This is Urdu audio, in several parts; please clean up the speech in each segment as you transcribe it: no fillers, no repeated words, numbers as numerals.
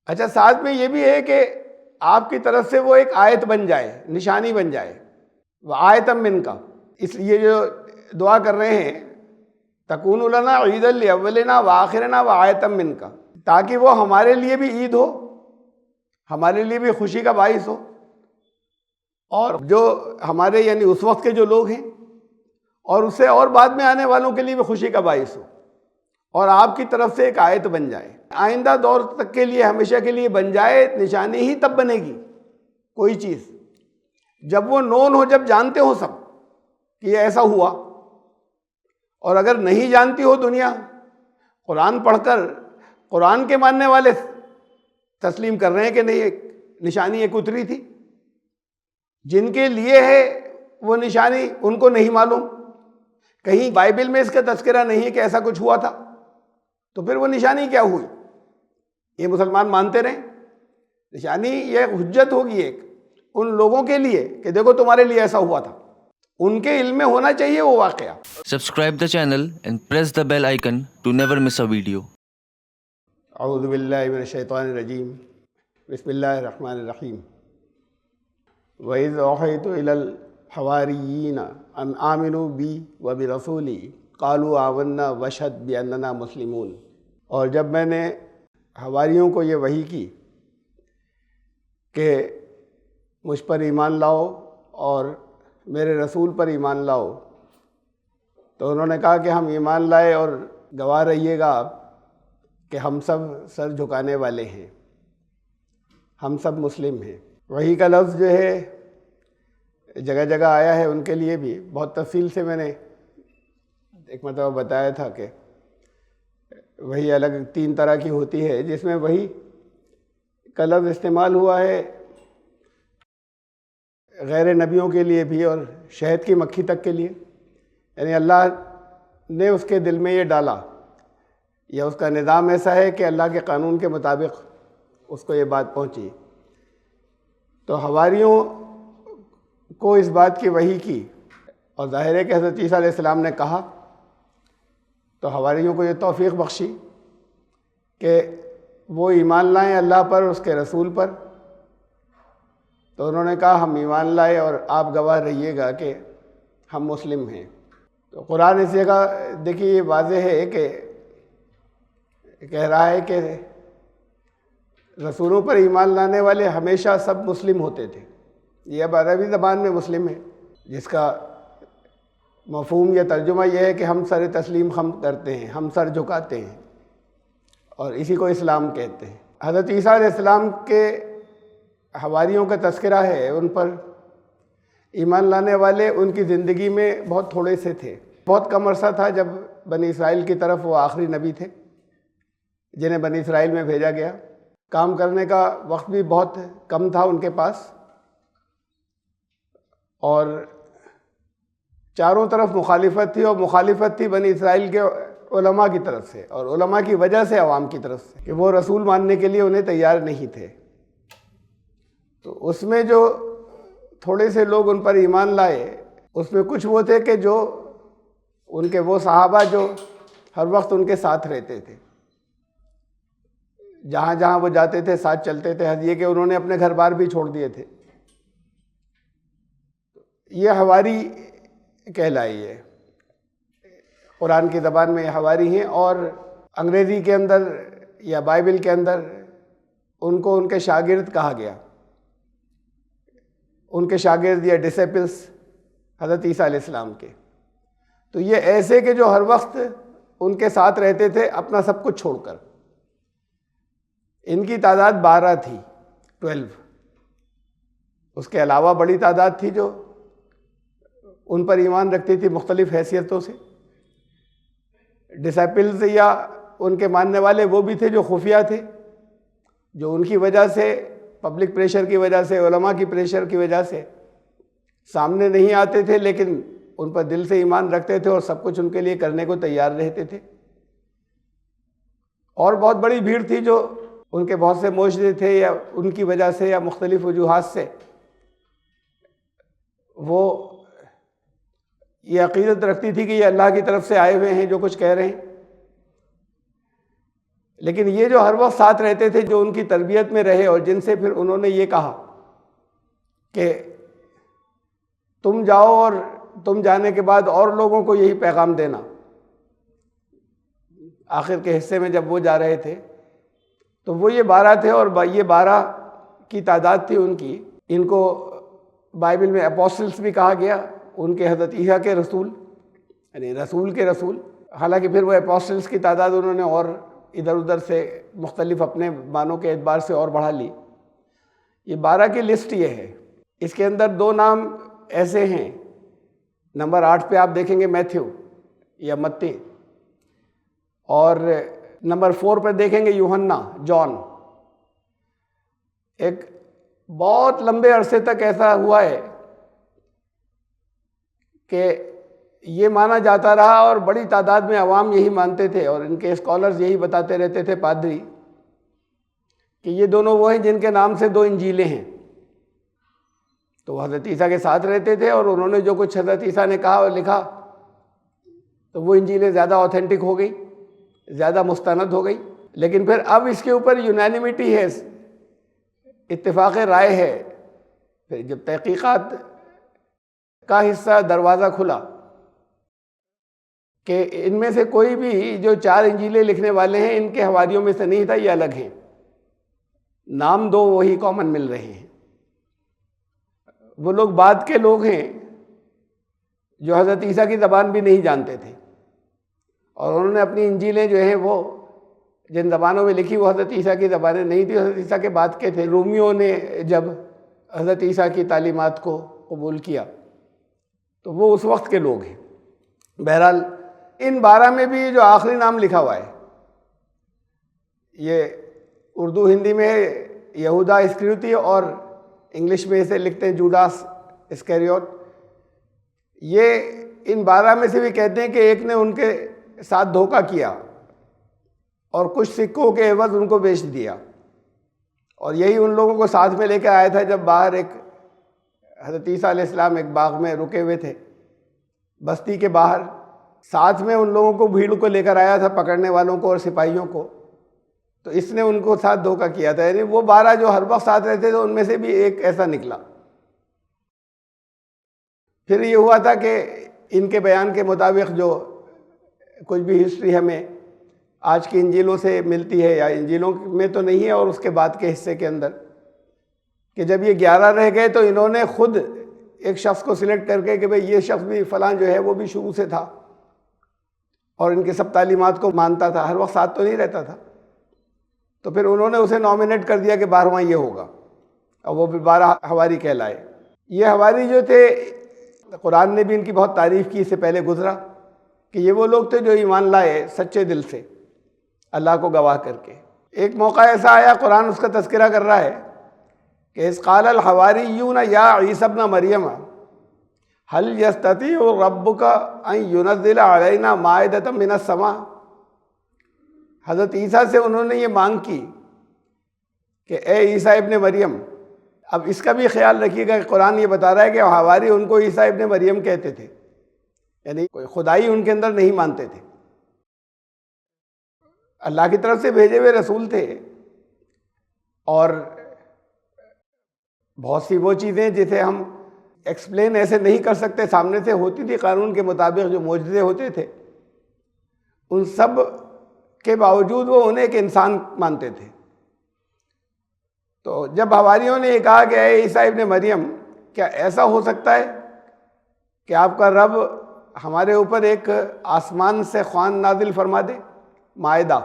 اچھا، ساتھ میں یہ بھی ہے کہ آپ کی طرف سے وہ ایک آیت بن جائے، نشانی بن جائے، وہ آیتم من کا، اس لیے جو دعا کر رہے ہیں تکون لنا عید الاولنا وآخرنا وآیتم من کا، تاکہ وہ ہمارے لیے بھی عید ہو، ہمارے لیے بھی خوشی کا باعث ہو، اور جو ہمارے یعنی اس وقت کے جو لوگ ہیں اور اس سے اور بعد میں آنے والوں کے لیے بھی خوشی کا باعث ہو، اور آپ کی طرف سے ایک آیت بن جائے، آئندہ دور تک کے لیے، ہمیشہ کے لیے بن جائے۔ نشانی ہی تب بنے گی کوئی چیز جب وہ نون ہو، جب جانتے ہو سب کہ یہ ایسا ہوا۔ اور اگر نہیں جانتی ہو دنیا، قرآن پڑھ کر قرآن کے ماننے والے تسلیم کر رہے ہیں کہ نہیں، ایک نشانی ایک اتری تھی، جن کے لیے ہے وہ نشانی ان کو نہیں معلوم، کہیں بائبل میں اس کا تذکرہ نہیں ہے کہ ایسا کچھ ہوا تھا، تو پھر وہ نشانی کیا ہوئی؟ یہ مسلمان مانتے رہیں، نشانی یہ حجت ہوگی ایک ان لوگوں کے لیے کہ دیکھو تمہارے لیے ایسا ہوا تھا، ان کے علم میں ہونا چاہیے وہ واقعہ۔ Subscribe the channel and press the bell icon to never miss a video. اعوذ باللہ من الشیطان الرجیم، بسم اللہ الرحمن الرحیم۔ وَإِذْ أَوْحَيْتُ إِلَى الْحَوَارِيِّينَ أَنْ آمِنُوا بِي وَبِرَسُولِي قَالُوا آمَنَّا وَاشْهَدْ بِأَنَّنَا مُسْلِمُونَ۔ اور جب میں نے حواریوں کو یہ وحی کی کہ مجھ پر ایمان لاؤ اور میرے رسول پر ایمان لاؤ، تو انہوں نے کہا کہ ہم ایمان لائے اور گواہ رہیے گا آپ کہ ہم سب سر جھکانے والے ہیں، ہم سب مسلم ہیں۔ وحی کا لفظ جو ہے جگہ جگہ آیا ہے، ان کے لیے بھی بہت تفصیل سے میں نے ایک مرتبہ بتایا تھا کہ وحی الگ 3 طرح کی ہوتی ہے، جس میں وحی کا لفظ استعمال ہوا ہے غیر نبیوں کے لیے بھی اور شہد کی مکھی تک کے لیے، یعنی اللہ نے اس کے دل میں یہ ڈالا، یا اس کا نظام ایسا ہے کہ اللہ کے قانون کے مطابق اس کو یہ بات پہنچی۔ تو حواریوں کو اس بات کی وحی کی، اور ظاہر ہے کہ حضرت عیسیٰ علیہ السلام نے کہا، تو حواریوں کو یہ توفیق بخشی کہ وہ ایمان لائیں اللہ پر، اس کے رسول پر۔ تو انہوں نے کہا ہم ایمان لائے اور آپ گواہ رہیے گا کہ ہم مسلم ہیں۔ تو قرآن اس جگہ دیکھیے یہ واضح ہے کہ کہہ رہا ہے کہ رسولوں پر ایمان لانے والے ہمیشہ سب مسلم ہوتے تھے۔ یہ اب عربی زبان میں مسلم ہے، جس کا مفہوم یا ترجمہ یہ ہے کہ ہم سر تسلیم خم کرتے ہیں، ہم سر جھکاتے ہیں، اور اسی کو اسلام کہتے ہیں۔ حضرت عیسیٰ علیہ السلام کے حواریوں کا تذکرہ ہے، ان پر ایمان لانے والے ان کی زندگی میں بہت تھوڑے سے تھے، بہت کم عرصہ تھا جب بنی اسرائیل کی طرف وہ آخری نبی تھے جنہیں بنی اسرائیل میں بھیجا گیا۔ کام کرنے کا وقت بھی بہت کم تھا ان کے پاس، اور چاروں طرف مخالفت تھی، اور مخالفت تھی بنی اسرائیل کے علماء کی طرف سے، اور علماء کی وجہ سے عوام کی طرف سے، کہ وہ رسول ماننے کے لیے انہیں تیار نہیں تھے۔ تو اس میں جو تھوڑے سے لوگ ان پر ایمان لائے، اس میں کچھ وہ تھے کہ جو ان کے وہ صحابہ جو ہر وقت ان کے ساتھ رہتے تھے، جہاں جہاں وہ جاتے تھے ساتھ چلتے تھے، حد یہ کہ انہوں نے اپنے گھر بار بھی چھوڑ دیے تھے۔ یہ حواری کہلائی ہے، قرآن کی زبان میں یہ حواری ہیں، اور انگریزی کے اندر یا بائبل کے اندر ان کو ان کے شاگرد کہا گیا، ان کے شاگرد یا ڈسیپلس حضرت عیسیٰ علیہ السلام کے۔ تو یہ ایسے کہ جو ہر وقت ان کے ساتھ رہتے تھے اپنا سب کچھ چھوڑ کر۔ ان کی تعداد 12 تھی، 12۔ اس کے علاوہ بڑی تعداد تھی جو ان پر ایمان رکھتی تھی مختلف حیثیتوں سے۔ ڈسیپلز یا ان کے ماننے والے وہ بھی تھے جو خفیہ تھے، جو ان کی وجہ سے، پبلک پریشر کی وجہ سے، علماء کی پریشر کی وجہ سے سامنے نہیں آتے تھے، لیکن ان پر دل سے ایمان رکھتے تھے اور سب کچھ ان کے لیے کرنے کو تیار رہتے تھے۔ اور بہت بڑی بھیڑ تھی جو ان کے بہت سے معاشرے تھے، یا ان کی وجہ سے یا مختلف وجوہات سے وہ یہ عقیدت رکھتی تھی کہ یہ اللہ کی طرف سے آئے ہوئے ہیں جو کچھ کہہ رہے ہیں۔ لیکن یہ جو ہر وقت ساتھ رہتے تھے، جو ان کی تربیت میں رہے اور جن سے پھر انہوں نے یہ کہا کہ تم جاؤ اور تم جانے کے بعد اور لوگوں کو یہی پیغام دینا، آخر کے حصے میں جب وہ جا رہے تھے تو وہ یہ 12 تھے، اور یہ 12 کی تعداد تھی ان کی. ان کو بائبل میں اپوسٹلس بھی کہا گیا، ان کے حضرت عیسیٰ کے رسول، یعنی رسول کے رسول. حالانکہ پھر وہ اپوسٹلس کی تعداد انہوں نے اور ادھر ادھر سے مختلف اپنے معنوں کے اعتبار سے اور بڑھا لی. یہ 12 کی لسٹ یہ ہے. اس کے اندر 2 نام ایسے ہیں، نمبر 8 پہ آپ دیکھیں گے میتھیو یا متی، اور نمبر 4 پہ دیکھیں گے یوحنا، جان. ایک بہت لمبے عرصے تک ایسا ہوا ہے کہ یہ مانا جاتا رہا، اور بڑی تعداد میں عوام یہی مانتے تھے، اور ان کے اسکالرز یہی بتاتے رہتے تھے، پادری، کہ یہ دونوں وہ ہیں جن کے نام سے 2 انجیلیں ہیں. تو وہ حضرت عیسیٰ کے ساتھ رہتے تھے، اور انہوں نے جو کچھ حضرت عیسیٰ نے کہا اور لکھا تو وہ انجیلیں زیادہ اوتھینٹک ہو گئی، زیادہ مستند ہو گئی. لیکن پھر اب اس کے اوپر یونانیمیٹی ہے، اتفاق رائے ہے. پھر جب تحقیقات کا حصہ دروازہ کھلا کہ ان میں سے کوئی بھی جو 4 انجیلیں لکھنے والے ہیں ان کے حواریوں میں سے نہیں تھا، یہ الگ ہیں. نام 2 وہی کامن مل رہے ہیں. وہ لوگ بعد کے لوگ ہیں جو حضرت عیسیٰ کی زبان بھی نہیں جانتے تھے، اور انہوں نے اپنی انجیلیں جو ہیں وہ جن زبانوں میں لکھی وہ حضرت عیسیٰ کی زبانیں نہیں تھی، حضرت عیسیٰ کے بعد کے تھے. رومیوں نے جب حضرت عیسیٰ کی تعلیمات کو قبول کیا تو وہ اس وقت کے لوگ ہیں. بہرحال ان 12 میں بھی جو آخری نام لکھا ہوا ہے، یہ اردو ہندی میں یہودا اسکریوتی، اور انگلش میں اسے لکھتے ہیں جوڈاس اسکیریوٹ. یہ ان 12 میں سے بھی کہتے ہیں کہ ایک نے ان کے ساتھ دھوکہ کیا اور کچھ سکوں کے عوض ان کو بیچ دیا، اور یہی ان لوگوں کو ساتھ میں لے کے آیا تھا جب باہر ایک حضرت عیسیٰ علیہ السلام ایک باغ میں رکے ہوئے تھے بستی کے باہر. ساتھ میں ان لوگوں کو بھیڑ کو لے کر آیا تھا، پکڑنے والوں کو اور سپاہیوں کو. تو اس نے ان کو ساتھ دھوکہ کیا تھا. یعنی وہ 12 جو ہر وقت ساتھ رہتے تھے ان میں سے بھی ایک ایسا نکلا. پھر یہ ہوا تھا کہ ان کے بیان کے مطابق جو کچھ بھی ہسٹری ہمیں آج کی انجیلوں سے ملتی ہے، یا انجیلوں میں تو نہیں ہے اور اس کے بعد کے حصے کے اندر، کہ جب یہ 11 رہ گئے تو انہوں نے خود ایک شخص کو سلیکٹ کر کے کہ بھئی یہ شخص بھی فلاں جو ہے وہ بھی شروع سے تھا اور ان کے سب تعلیمات کو مانتا تھا، ہر وقت ساتھ تو نہیں رہتا تھا. تو پھر انہوں نے اسے نامینیٹ کر دیا کہ 12واں یہ ہوگا، اور وہ بھی 12 حواری کہلائے. یہ حواری جو تھے قرآن نے بھی ان کی بہت تعریف کی، اس سے پہلے گزرا کہ یہ وہ لوگ تھے جو ایمان لائے سچے دل سے اللہ کو گواہ کر کے. ایک موقع ایسا آیا، قرآن اس کا تذکرہ کر رہا ہے کہ اذ قال الحواریون یا عیسی ابن مریم هل یستطیع ربک ان ینزل علینا مائدۃ من السماء. حضرت عیسیٰ سے انہوں نے یہ مانگ کی کہ اے عیسیٰ ابن مریم. اب اس کا بھی خیال رکھیے گا کہ قرآن یہ بتا رہا ہے کہ حواری ان کو عیسیٰ ابن مریم کہتے تھے، یعنی کوئی خدائی ان کے اندر نہیں مانتے تھے، اللہ کی طرف سے بھیجے ہوئے رسول تھے. اور بہت سی وہ چیزیں جسے ہم ایکسپلین ایسے نہیں کر سکتے سامنے سے ہوتی تھی قانون کے مطابق، جو معجزے ہوتے تھے ان سب کے باوجود وہ انہیں ایک انسان مانتے تھے. تو جب حواریوں نے یہ کہا کہ اے عیسیٰ ابن مریم، کیا ایسا ہو سکتا ہے کہ آپ کا رب ہمارے اوپر ایک آسمان سے خوان نازل فرما دے؟ مائدہ،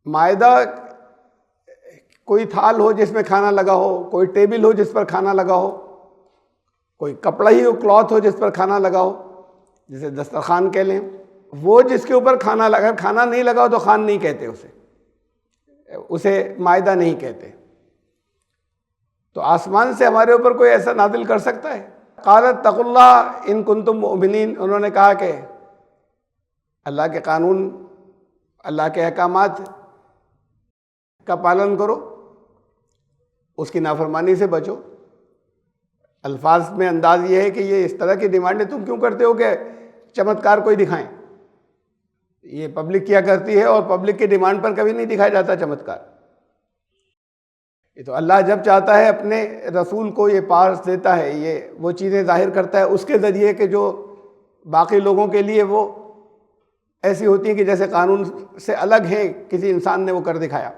مائدہ کوئی تھال ہو جس میں کھانا لگا ہو، کوئی ٹیبل ہو جس پر کھانا لگا ہو، کوئی کپڑا ہی ہو، کلاتھ ہو جس پر کھانا لگا ہو، جسے دسترخوان کہہ لیں. وہ جس کے اوپر کھانا لگا، کھانا نہیں لگا ہو تو خوان نہیں کہتے اسے مائدہ نہیں کہتے. تو آسمان سے ہمارے اوپر کوئی ایسا نازل کر سکتا ہے؟ قالت اتقوا اللہ ان کنتم مؤمنین. انہوں نے کہا کہ اللہ کے قانون، اللہ کے احکامات کا پالن کرو، اس کی نافرمانی سے بچو. الفاظ میں انداز یہ ہے کہ یہ اس طرح کی ڈیمانڈیں تم کیوں کرتے ہو کہ چمتکار کوئی دکھائیں؟ یہ پبلک کیا کرتی ہے اور پبلک کی ڈیمانڈ پر کبھی نہیں دکھایا جاتا چمتکار. یہ تو اللہ جب چاہتا ہے اپنے رسول کو یہ پارس دیتا ہے, یہ وہ چیزیں ظاہر کرتا ہے اس کے ذریعے کہ جو باقی لوگوں کے لیے وہ ایسی ہوتی ہیں کہ جیسے قانون سے الگ ہیں, کسی انسان نے وہ کر دکھایا.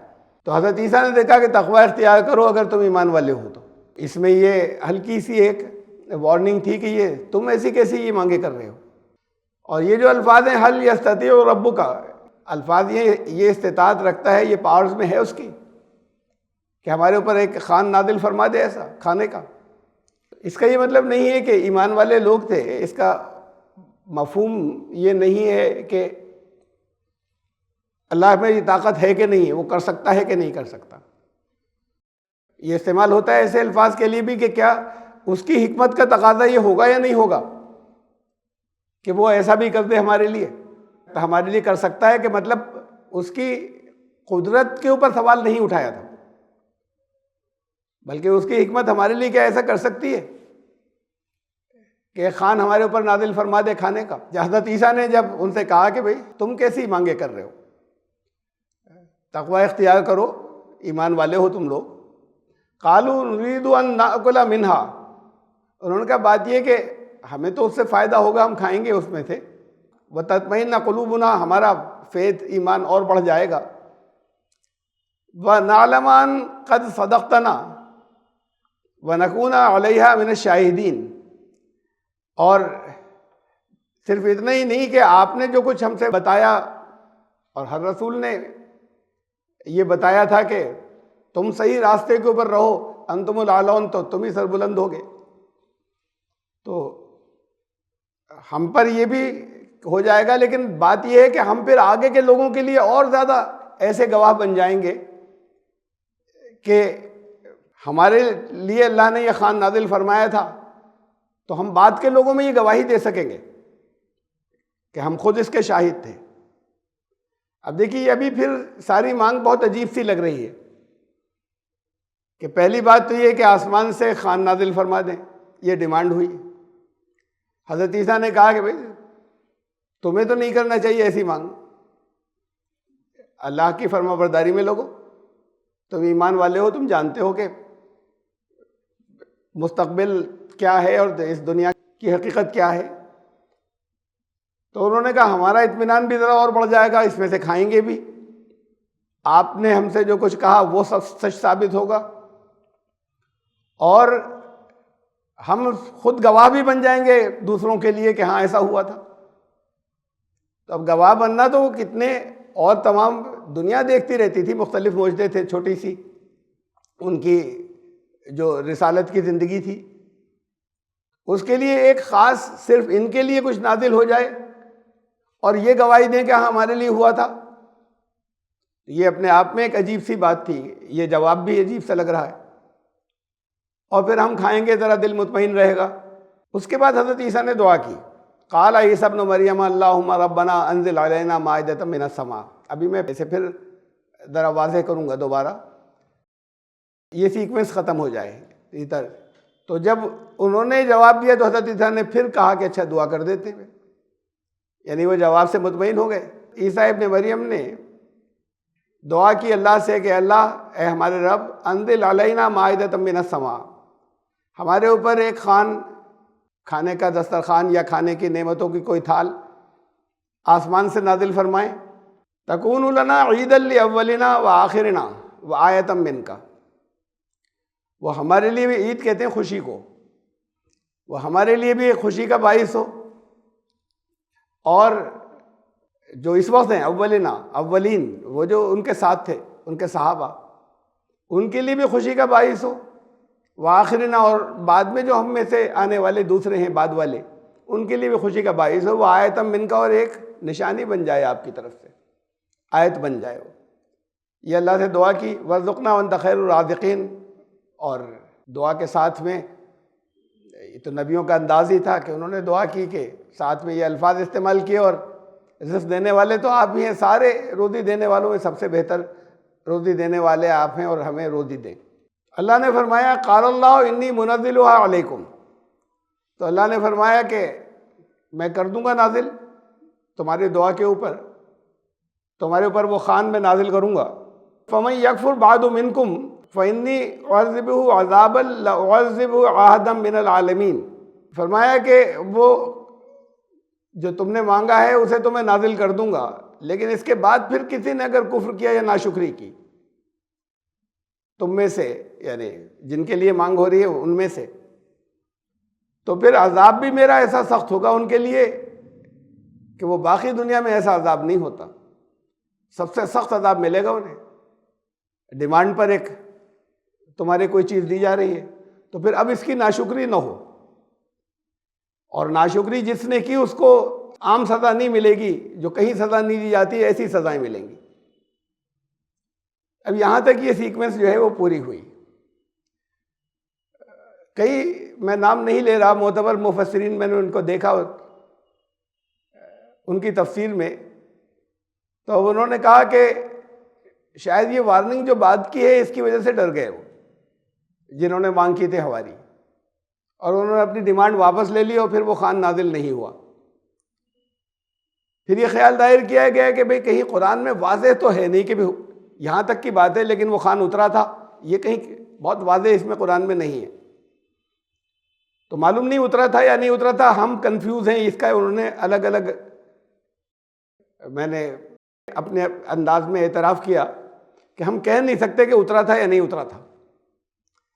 تو حضرت عیسیٰ نے دیکھا کہ تقوی اختیار کرو اگر تم ایمان والے ہو تو. اس میں یہ ہلکی سی ایک وارننگ تھی کہ یہ تم ایسی کیسی یہ مانگے کر رہے ہو. اور یہ جو الفاظ ہیں حل یستطیع ربک, الفاظ یہ استطاعت رکھتا ہے, یہ پاورز میں ہے اس کی کہ ہمارے اوپر ایک خوان نازل فرما دے ایسا کھانے کا. اس کا یہ مطلب نہیں ہے کہ ایمان والے لوگ تھے, اس کا مفہوم یہ نہیں ہے کہ اللہ میں یہ طاقت ہے کہ نہیں ہے, وہ کر سکتا ہے کہ نہیں کر سکتا. یہ استعمال ہوتا ہے ایسے الفاظ کے لیے بھی کہ کیا اس کی حکمت کا تقاضا یہ ہوگا یا نہیں ہوگا کہ وہ ایسا بھی کر دے ہمارے لیے. تو ہمارے لیے کر سکتا ہے کہ مطلب اس کی قدرت کے اوپر سوال نہیں اٹھایا تھا, بلکہ اس کی حکمت ہمارے لیے کیا ایسا کر سکتی ہے کہ ایک خوان ہمارے اوپر نازل فرما دے کھانے کا. حضرت عیسیٰ نے جب ان سے کہا کہ بھئی تم کیسی مانگے کر رہے ہو, تقوی اختیار کرو, ایمان والے ہو تم لوگ. قالوا نريد ان ناكل منها, انہوں نے کہا بات یہ کہ ہمیں تو اس سے فائدہ ہوگا, ہم کھائیں گے اس میں سے. وتطمئن قلوبنا, ہمارا فیتھ ایمان اور بڑھ جائے گا. ونعلم ان قد صدقتنا ونكون عليها من الشاہدین, اور صرف اتنا ہی نہیں کہ آپ نے جو کچھ ہم سے بتایا اور ہر رسول نے یہ بتایا تھا کہ تم صحیح راستے کے اوپر رہو, انتم الاعلون, تو تم ہی سربلند ہوگے. تو ہم پر یہ بھی ہو جائے گا, لیکن بات یہ ہے کہ ہم پھر آگے کے لوگوں کے لیے اور زیادہ ایسے گواہ بن جائیں گے کہ ہمارے لیے اللہ نے یہ خوان نازل فرمایا تھا, تو ہم بعد کے لوگوں میں یہ گواہی دے سکیں گے کہ ہم خود اس کے شاہد تھے. اب دیکھیے ابھی پھر ساری مانگ بہت عجیب سی لگ رہی ہے کہ پہلی بات تو یہ کہ آسمان سے خوان نازل فرما دیں, یہ ڈیمانڈ ہوئی. حضرت عیسیٰ نے کہا کہ بھئی تمہیں تو نہیں کرنا چاہیے ایسی مانگ, اللہ کی فرما برداری میں لوگو, تم ایمان والے ہو, تم جانتے ہو کہ مستقبل کیا ہے اور اس دنیا کی حقیقت کیا ہے. تو انہوں نے کہا ہمارا اطمینان بھی ذرا اور بڑھ جائے گا, اس میں سے کھائیں گے بھی, آپ نے ہم سے جو کچھ کہا وہ سب سچ ثابت ہوگا, اور ہم خود گواہ بھی بن جائیں گے دوسروں کے لیے کہ ہاں ایسا ہوا تھا. تو اب گواہ بننا تو کتنے, اور تمام دنیا دیکھتی رہتی تھی, مختلف معجزے تھے, چھوٹی سی ان کی جو رسالت کی زندگی تھی, اس کے لیے ایک خاص صرف ان کے لیے کچھ نازل ہو جائے اور یہ گواہی دیں کہ ہاں ہمارے لیے ہوا تھا. یہ اپنے آپ میں ایک عجیب سی بات تھی, یہ جواب بھی عجیب سا لگ رہا ہے. اور پھر ہم کھائیں گے ذرا دل مطمئن رہے گا. اس کے بعد حضرت عیسیٰ نے دعا کی, قال عیسیٰ ابن مریم اللہم ربنا انزل علینا مائدۃ من السماء. ابھی میں اسے پھر ذرا واضح کروں گا دوبارہ, یہ سیکوینس ختم ہو جائے ادھر. تو جب انہوں نے جواب دیا تو حضرت عیسیٰ نے پھر کہا کہ اچھا دعا کر دیتے ہیں, یعنی وہ جواب سے مطمئن ہو گئے. عیسیٰ ابن مریم نے دعا کی اللہ سے کہ اللہ اے ہمارے رب, انزل علینا مائدۃ من السماء, ہمارے اوپر ایک خوان, کھانے کا دسترخوان یا کھانے کی نعمتوں کی کوئی تھال آسمان سے نازل فرمائیں. تکون لنا عیدا لاولنا وآخرنا وآیۃ منک, وہ ہمارے لیے بھی عید کہتے ہیں خوشی کو, وہ ہمارے لیے بھی ایک خوشی کا باعث ہو, اور جو اس وقت ہیں اولنا, اولین, وہ جو ان کے ساتھ تھے ان کے صحابہ, ان کے لیے بھی خوشی کا باعث ہو. وآخرنا, اور بعد میں جو ہم میں سے آنے والے دوسرے ہیں بعد والے, ان کے لیے بھی خوشی کا باعث ہو. وہ آیت منک, اور ایک نشانی بن جائے آپ کی طرف سے, آیت بن جائے وہ. یہ اللہ سے دعا کی. وارزقنا وانت خیر الرازقین, اور دعا کے ساتھ میں یہ تو نبیوں کا انداز ہی تھا کہ انہوں نے دعا کی کہ ساتھ میں یہ الفاظ استعمال کیے, اور رزق دینے والے تو آپ ہی ہیں, سارے روزی دینے والوں میں سب سے بہتر روزی دینے والے آپ ہیں, اور ہمیں روزی دیں. اللہ نے فرمایا قال اللہ انی منزلها علیکم, تو اللہ نے فرمایا کہ میں کر دوں گا نازل تمہاری دعا کے اوپر. تمہارے اوپر وہ خوان میں نازل کروں گا. فَمَن يَكْفُرْ بَعْدُ مِنْكُمْ فَإِنِّي أُعَذِّبُهُ عَذَابًا لَأُعَذِّبُهُ أَحَدًا مِنَ الْعَالَمِينَ. فرمایا کہ وہ جو تم نے مانگا ہے اسے تو میں نازل کر دوں گا، لیکن اس کے بعد پھر کسی نے اگر کفر کیا یا ناشکری کی تم میں سے، یعنی جن کے لیے مانگ ہو رہی ہے ان میں سے، تو پھر عذاب بھی میرا ایسا سخت ہوگا ان کے لیے کہ وہ باقی دنیا میں ایسا عذاب نہیں ہوتا. سب سے سخت عذاب ملے گا انہیں. ڈیمانڈ پر ایک تمہارے کوئی چیز دی جا رہی ہے تو پھر اب اس کی ناشکری نہ ہو، اور ناشکری جس نے کی اس کو عام سزا نہیں ملے گی، جو کہیں سزا نہیں دی جاتی ایسی سزائیں ملیں گی. اب یہاں تک یہ سیکوینس جو ہے وہ پوری ہوئی. کئی، میں نام نہیں لے رہا، معتبر مفسرین میں نے ان کو دیکھا ان کی تفسیر میں، تو انہوں نے کہا کہ شاید یہ وارننگ جو بات کی ہے اس کی وجہ سے ڈر گئے وہ جنہوں نے مانگ کی تھے ہواری، اور انہوں نے اپنی ڈیمانڈ واپس لے لی اور پھر وہ خوان نازل نہیں ہوا. پھر یہ خیال ظاہر کیا گیا کہ بھئی کہیں قرآن میں واضح تو ہے نہیں کہ یہاں تک کی بات ہے لیکن وہ خوان اترا تھا، یہ کہیں بہت واضح اس میں قرآن میں نہیں ہے. تو معلوم نہیں اترا تھا یا نہیں اترا تھا، ہم کنفیوز ہیں اس کا. انہوں نے الگ الگ، میں نے اپنے انداز میں اعتراف کیا کہ ہم کہہ نہیں سکتے کہ اترا تھا یا نہیں اترا تھا،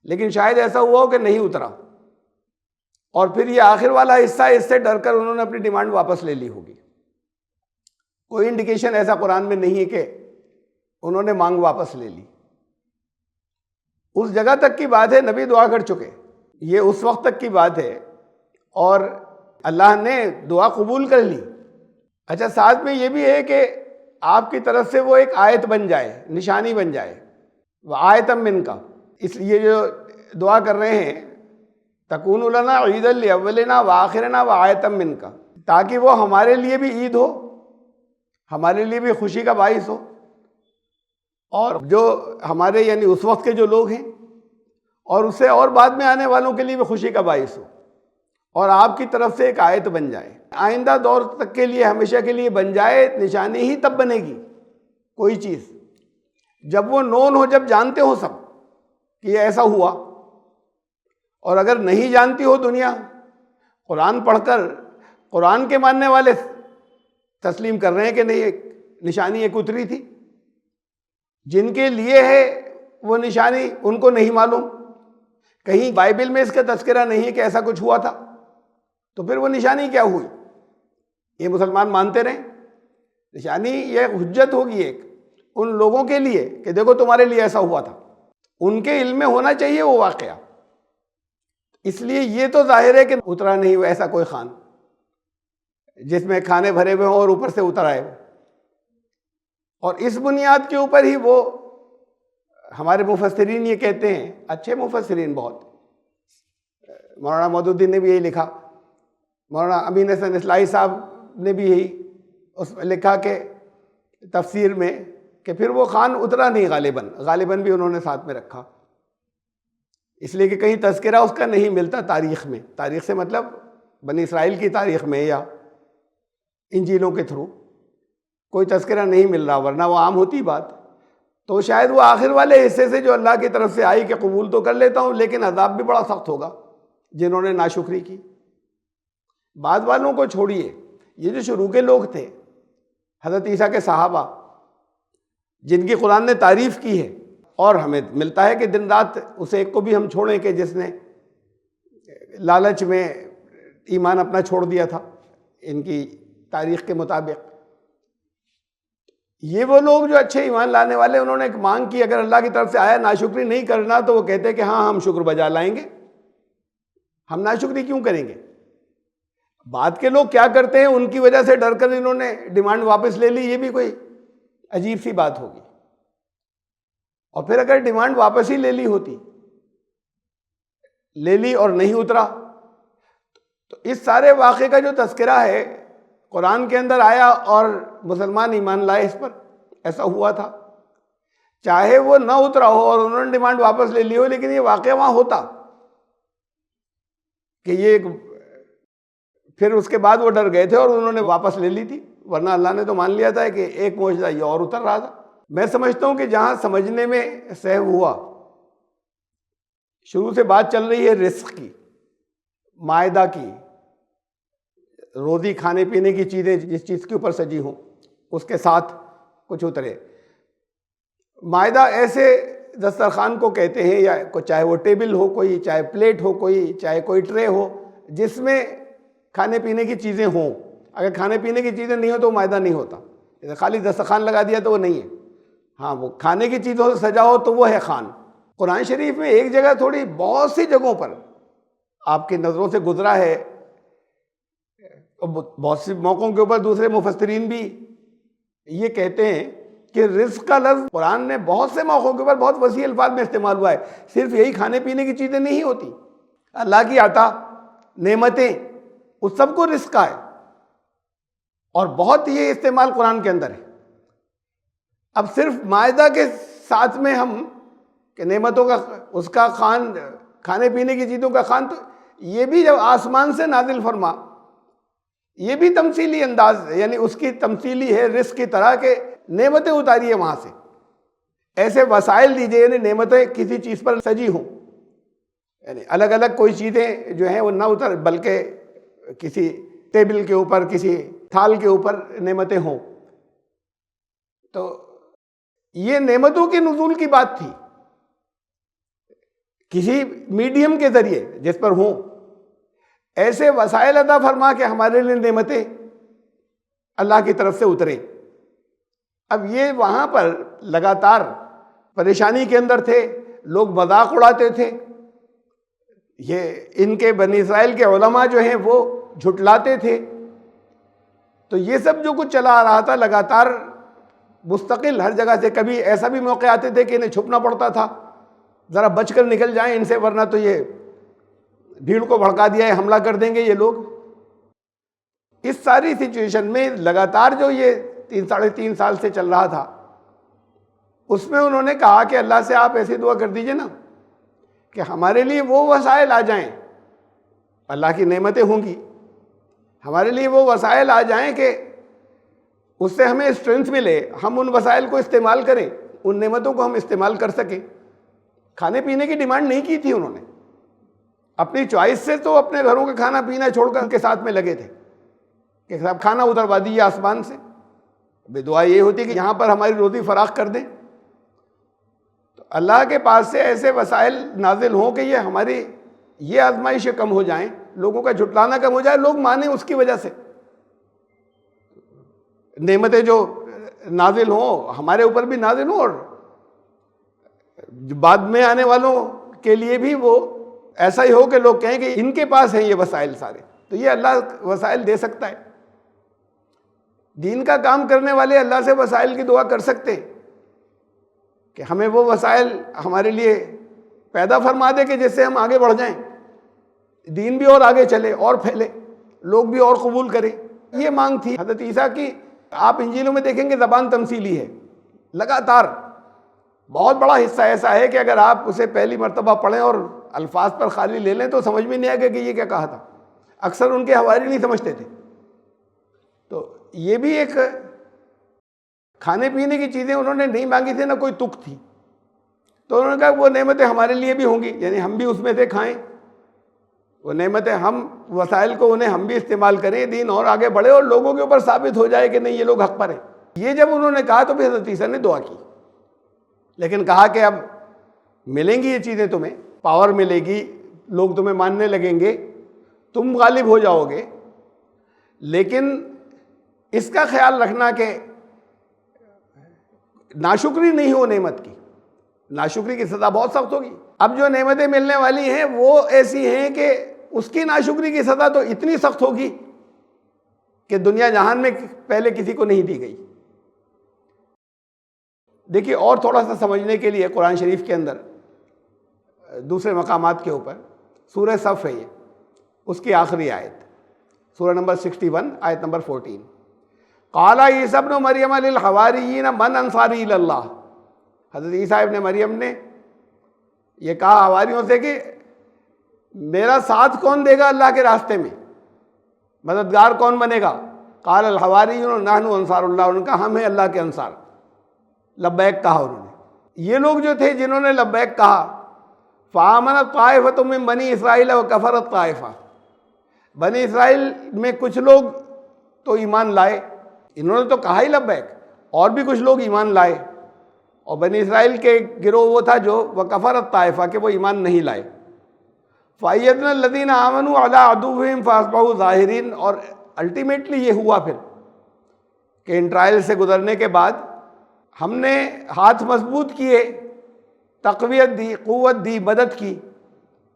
لیکن شاید ایسا ہوا ہو کہ نہیں اترا، اور پھر یہ آخر والا حصہ اس سے ڈر کر انہوں نے اپنی ڈیمانڈ واپس لے لی ہوگی. کوئی انڈیکیشن ایسا قرآن میں نہیں ہے کہ انہوں نے مانگ واپس لے لی. اس جگہ تک کی بات ہے نبی دعا کر چکے، یہ اس وقت تک کی بات ہے، اور اللہ نے دعا قبول کر لی. اچھا، ساتھ میں یہ بھی ہے کہ آپ کی طرف سے وہ ایک آیت بن جائے، نشانی بن جائے. وہ آیتم من کا، اس لیے جو دعا کر رہے ہیں تکون لنا عیدا لاولنا وآخرنا وآیتم من کا، تاکہ وہ ہمارے لیے بھی عید ہو، ہمارے لیے بھی خوشی کا باعث ہو، اور جو ہمارے یعنی اس وقت کے جو لوگ ہیں اور اس سے اور بعد میں آنے والوں کے لیے بھی خوشی کا باعث ہو، اور آپ کی طرف سے ایک آیت بن جائے. آئندہ دور تک کے لیے، ہمیشہ کے لیے بن جائے. نشانی ہی تب بنے گی کوئی چیز جب وہ نون ہو، جب جانتے ہو سب کہ یہ ایسا ہوا. اور اگر نہیں جانتی ہو دنیا، قرآن پڑھ کر قرآن کے ماننے والے تسلیم کر رہے ہیں کہ نہیں، ایک نشانی ایک اتری تھی. جن کے لیے ہے وہ نشانی ان کو نہیں معلوم، کہیں بائبل میں اس کا تذکرہ نہیں ہے کہ ایسا کچھ ہوا تھا، تو پھر وہ نشانی کیا ہوئی؟ یہ مسلمان مانتے رہیں. نشانی یہ حجت ہوگی ایک ان لوگوں کے لیے کہ دیکھو تمہارے لیے ایسا ہوا تھا. ان کے علم میں ہونا چاہیے وہ واقعہ. اس لیے یہ تو ظاہر ہے کہ اترا نہیں ہوا ایسا کوئی خوان جس میں کھانے بھرے ہوئے ہوں اور اوپر سے اتر آئے. اور اس بنیاد کے اوپر ہی وہ ہمارے مفسرین یہ کہتے ہیں، اچھے مفسرین بہت، مولانا مودودی نے بھی یہی لکھا، مولانا امین حسن اصلاحی صاحب نے بھی یہی اس میں لکھا کہ تفسیر میں، کہ پھر وہ خوان اترا نہیں غالباً بھی انہوں نے ساتھ میں رکھا، اس لیے کہ کہیں تذکرہ اس کا نہیں ملتا تاریخ میں. تاریخ سے مطلب بنی اسرائیل کی تاریخ میں یا انجیلوں کے تھرو کوئی تذکرہ نہیں مل رہا، ورنہ وہ عام ہوتی بات. تو شاید وہ آخر والے حصے سے جو اللہ کی طرف سے آئی کہ قبول تو کر لیتا ہوں لیکن عذاب بھی بڑا سخت ہوگا جنہوں نے ناشکری کی. بعد والوں کو چھوڑیے، یہ جو شروع کے لوگ تھے، حضرت عیسیٰ کے صحابہ جن کی قرآن نے تعریف کی ہے، اور ہمیں ملتا ہے کہ دن رات اسے ایک کو بھی ہم چھوڑیں کہ جس نے لالچ میں ایمان اپنا چھوڑ دیا تھا ان کی تاریخ کے مطابق. یہ وہ لوگ جو اچھے ایمان لانے والے، انہوں نے ایک مانگ کی، اگر اللہ کی طرف سے آیا ناشکری نہیں کرنا تو وہ کہتے کہ ہاں ہم شکر بجا لائیں گے، ہم ناشکری کیوں کریں گے. بعد کے لوگ کیا کرتے ہیں ان کی وجہ سے ڈر کر انہوں نے ڈیمانڈ واپس لے لی، یہ بھی کوئی عجیب سی بات ہوگی. اور پھر اگر ڈیمانڈ واپس ہی لے لی اور نہیں اترا، تو اس سارے واقعے کا جو تذکرہ ہے قرآن کے اندر آیا اور مسلمان ایمان لائے اس پر، ایسا ہوا تھا. چاہے وہ نہ اترا ہو اور انہوں نے ڈیمانڈ واپس لے لی ہو، لیکن یہ واقعہ وہاں ہوتا کہ یہ پھر اس کے بعد وہ ڈر گئے تھے اور انہوں نے واپس لے لی تھی. ورنہ اللہ نے تو مان لیا تھا کہ ایک معجزہ یہ اور اتر رہا تھا۔ میں سمجھتا ہوں کہ جہاں سمجھنے میں سہو ہوا، شروع سے بات چل رہی ہے رزق کی، مائدہ کی، روزی کھانے پینے کی چیزیں جس چیز کے اوپر سجی ہوں اس کے ساتھ کچھ اترے۔ مائدہ ایسے دسترخوان کو کہتے ہیں، یا چاہے وہ ٹیبل ہو کوئی، چاہے پلیٹ ہو کوئی، چاہے کوئی ٹرے ہو جس میں کھانے پینے کی چیزیں ہوں۔ اگر کھانے پینے کی چیزیں نہیں ہو تو وہ مائدہ نہیں ہوتا، خالی دسترخوان لگا دیا تو وہ نہیں ہے۔ ہاں، وہ کھانے کی چیزوں سے سجا ہو تو وہ ہے خوان۔ قرآن شریف میں ایک جگہ تھوڑی، بہت سی جگہوں پر آپ کی نظروں سے گزرا ہے، بہت سے موقعوں کے اوپر دوسرے مفسرین بھی یہ کہتے ہیں کہ رزق کا لفظ قرآن میں بہت سے موقعوں کے اوپر بہت وسیع الفاظ میں استعمال ہوا ہے۔ صرف یہی کھانے پینے کی چیزیں نہیں ہوتی، اللہ کی عطا، نعمتیں، اس سب کو رزق کا ہے، اور بہت یہ استعمال قرآن کے اندر ہے۔ اب صرف مائدہ کے ساتھ میں ہم کہ نعمتوں کا، اس کا خوان، کھانے پینے کی چیزوں کا خوان، تو یہ بھی جب آسمان سے نازل فرما، یہ بھی تمثیلی انداز، یعنی اس کی تمثیلی ہے رزق کی طرح کہ نعمتیں اتاری ہے وہاں سے، ایسے وسائل دیجئے، یعنی نعمتیں کسی چیز پر سجی ہوں، یعنی الگ الگ کوئی چیزیں جو ہیں وہ نہ اتر، بلکہ کسی ٹیبل کے اوپر، کسی تھال کے اوپر نعمتیں ہوں۔ تو یہ نعمتوں کے نزول کی بات تھی، کسی میڈیم کے ذریعے جس پر ہوں، ایسے وسائل عطا فرما کہ ہمارے لیے نعمتیں اللہ کی طرف سے اتریں۔ اب یہ وہاں پر لگاتار پریشانی کے اندر تھے، لوگ مذاق اڑاتے تھے، یہ ان کے بنی اسرائیل کے علماء جو ہیں وہ جھٹلاتے تھے۔ تو یہ سب جو کچھ چلا آ رہا تھا لگاتار مستقل ہر جگہ سے، کبھی ایسا بھی موقع آتے تھے کہ انہیں چھپنا پڑتا تھا، ذرا بچ کر نکل جائیں ان سے، ورنہ تو یہ بھیڑ کو بھڑکا دیا ہے، حملہ کر دیں گے یہ لوگ۔ اس ساری سچویشن میں لگاتار جو یہ 3 سال سے چل رہا تھا، اس میں انہوں نے کہا کہ اللہ سے آپ ایسی دعا کر دیجئے نا کہ ہمارے لیے وہ وسائل آ جائیں، اللہ کی نعمتیں ہوں گی، ہمارے لیے وہ وسائل آ جائیں کہ اس سے ہمیں اسٹرینتھ ملے، ہم ان وسائل کو استعمال کریں، ان نعمتوں کو ہم استعمال کر سکیں۔ کھانے پینے کی ڈیمانڈ نہیں کی تھی انہوں نے، اپنی چوائس سے تو اپنے گھروں کا کھانا پینا چھوڑ کر ان کے ساتھ میں لگے تھے کہ صاحب کھانا اتروا دیجیے آسمان سے۔ بے دعا یہ ہوتی کہ یہاں پر ہماری روزی فراخ کر دیں۔ تو اللہ کے پاس سے ایسے وسائل نازل ہوں کہ یہ ہماری یہ آزمائشیں کم ہو جائیں، لوگوں کا جھٹلانا کم ہو جائے، لوگ مانیں اس کی وجہ سے، نعمتیں جو نازل ہوں ہمارے اوپر بھی نازل ہوں، اور بعد میں آنے والوں کے لیے بھی وہ ایسا ہی ہو کہ لوگ کہیں کہ ان کے پاس ہیں یہ وسائل سارے۔ تو یہ اللہ وسائل دے سکتا ہے، دین کا کام کرنے والے اللہ سے وسائل کی دعا کر سکتے ہیں کہ ہمیں وہ وسائل ہمارے لیے پیدا فرما دے کہ جس سے ہم آگے بڑھ جائیں، دین بھی اور آگے چلے اور پھیلے، لوگ بھی اور قبول کریں۔ یہ مانگ تھی حضرت عیسیٰ کی۔ آپ انجیلوں میں دیکھیں گے زبان تمثیلی ہے، لگاتار بہت بڑا حصہ ایسا ہے کہ اگر آپ اسے پہلی مرتبہ پڑھیں اور الفاظ پر خالی لے لیں تو سمجھ میں نہیں آئے گا کہ یہ کیا کہا تھا، اکثر ان کے حوالے نہیں سمجھتے تھے۔ تو یہ بھی ایک کھانے پینے کی چیزیں انہوں نے نہیں مانگی تھی، نہ کوئی تک تھی، تو انہوں نے کہا وہ نعمتیں ہمارے لیے بھی ہوں گی، یعنی ہم بھی اس میں سے کھائیں، وہ نعمتیں، ہم وسائل کو انہیں ہم بھی استعمال کریں، دین اور آگے بڑھے اور لوگوں کے اوپر ثابت ہو جائے کہ نہیں یہ لوگ حق پر ہیں۔ یہ جب انہوں نے کہا تو پھر حضرت عیسیٰ نے دعا کی، لیکن کہا کہ اب ملیں گی یہ چیزیں، تمہیں پاور ملے گی، لوگ تمہیں ماننے لگیں گے، تم غالب ہو جاؤ گے، لیکن اس کا خیال رکھنا کہ ناشکری نہیں ہو نعمت کی، ناشکری کی سزا بہت سخت ہوگی۔ اب جو نعمتیں ملنے والی ہیں وہ ایسی ہیں کہ اس کی ناشکری کی سزا تو اتنی سخت ہوگی کہ دنیا جہان میں پہلے کسی کو نہیں دی گئی۔ دیکھیے اور تھوڑا سا سمجھنے کے لیے قرآن شریف کے اندر دوسرے مقامات کے اوپر، سورہ صف ہے یہ، اس کی آخری آیت، سورہ نمبر 61 آیت نمبر 14، قال عیسیٰ ابن مریم للحواریین من انصاری الی اللہ۔ حضرت عیسیٰ ابن مریم نے یہ کہا حواریوں سے کہ میرا ساتھ کون دے گا اللہ کے راستے میں، مددگار کون بنے گا؟ قال الحواریون نحن انصار اللہ، انہوں نے کہا ہم ہیں اللہ کے انصار، لبیک کہا انہوں نے۔ یہ لوگ جو تھے جنہوں نے لبیک کہا، فآمنت طائفۃ من بنی اسرائیل وکفرت طائفہ، بنی اسرائیل میں کچھ لوگ تو ایمان لائے، انہوں نے تو کہا ہی لبیک، اور بھی کچھ لوگ ایمان لائے، اور بنی اسرائیل کے گروہ وہ تھا جو وکفرت طائفہ کہ وہ ایمان نہیں لائے۔ فَأَيَّدْنَا الَّذِينَ آمَنُوا عَلَىٰ عَدُوِّهِمْ فَأَصْبَحُوا ظَاهِرِينَ، اور الٹیمیٹلی یہ ہوا پھر کہ ان ٹرائل سے گزرنے کے بعد ہم نے ہاتھ مضبوط کیے، تقویت دی، قوت دی، مدد کی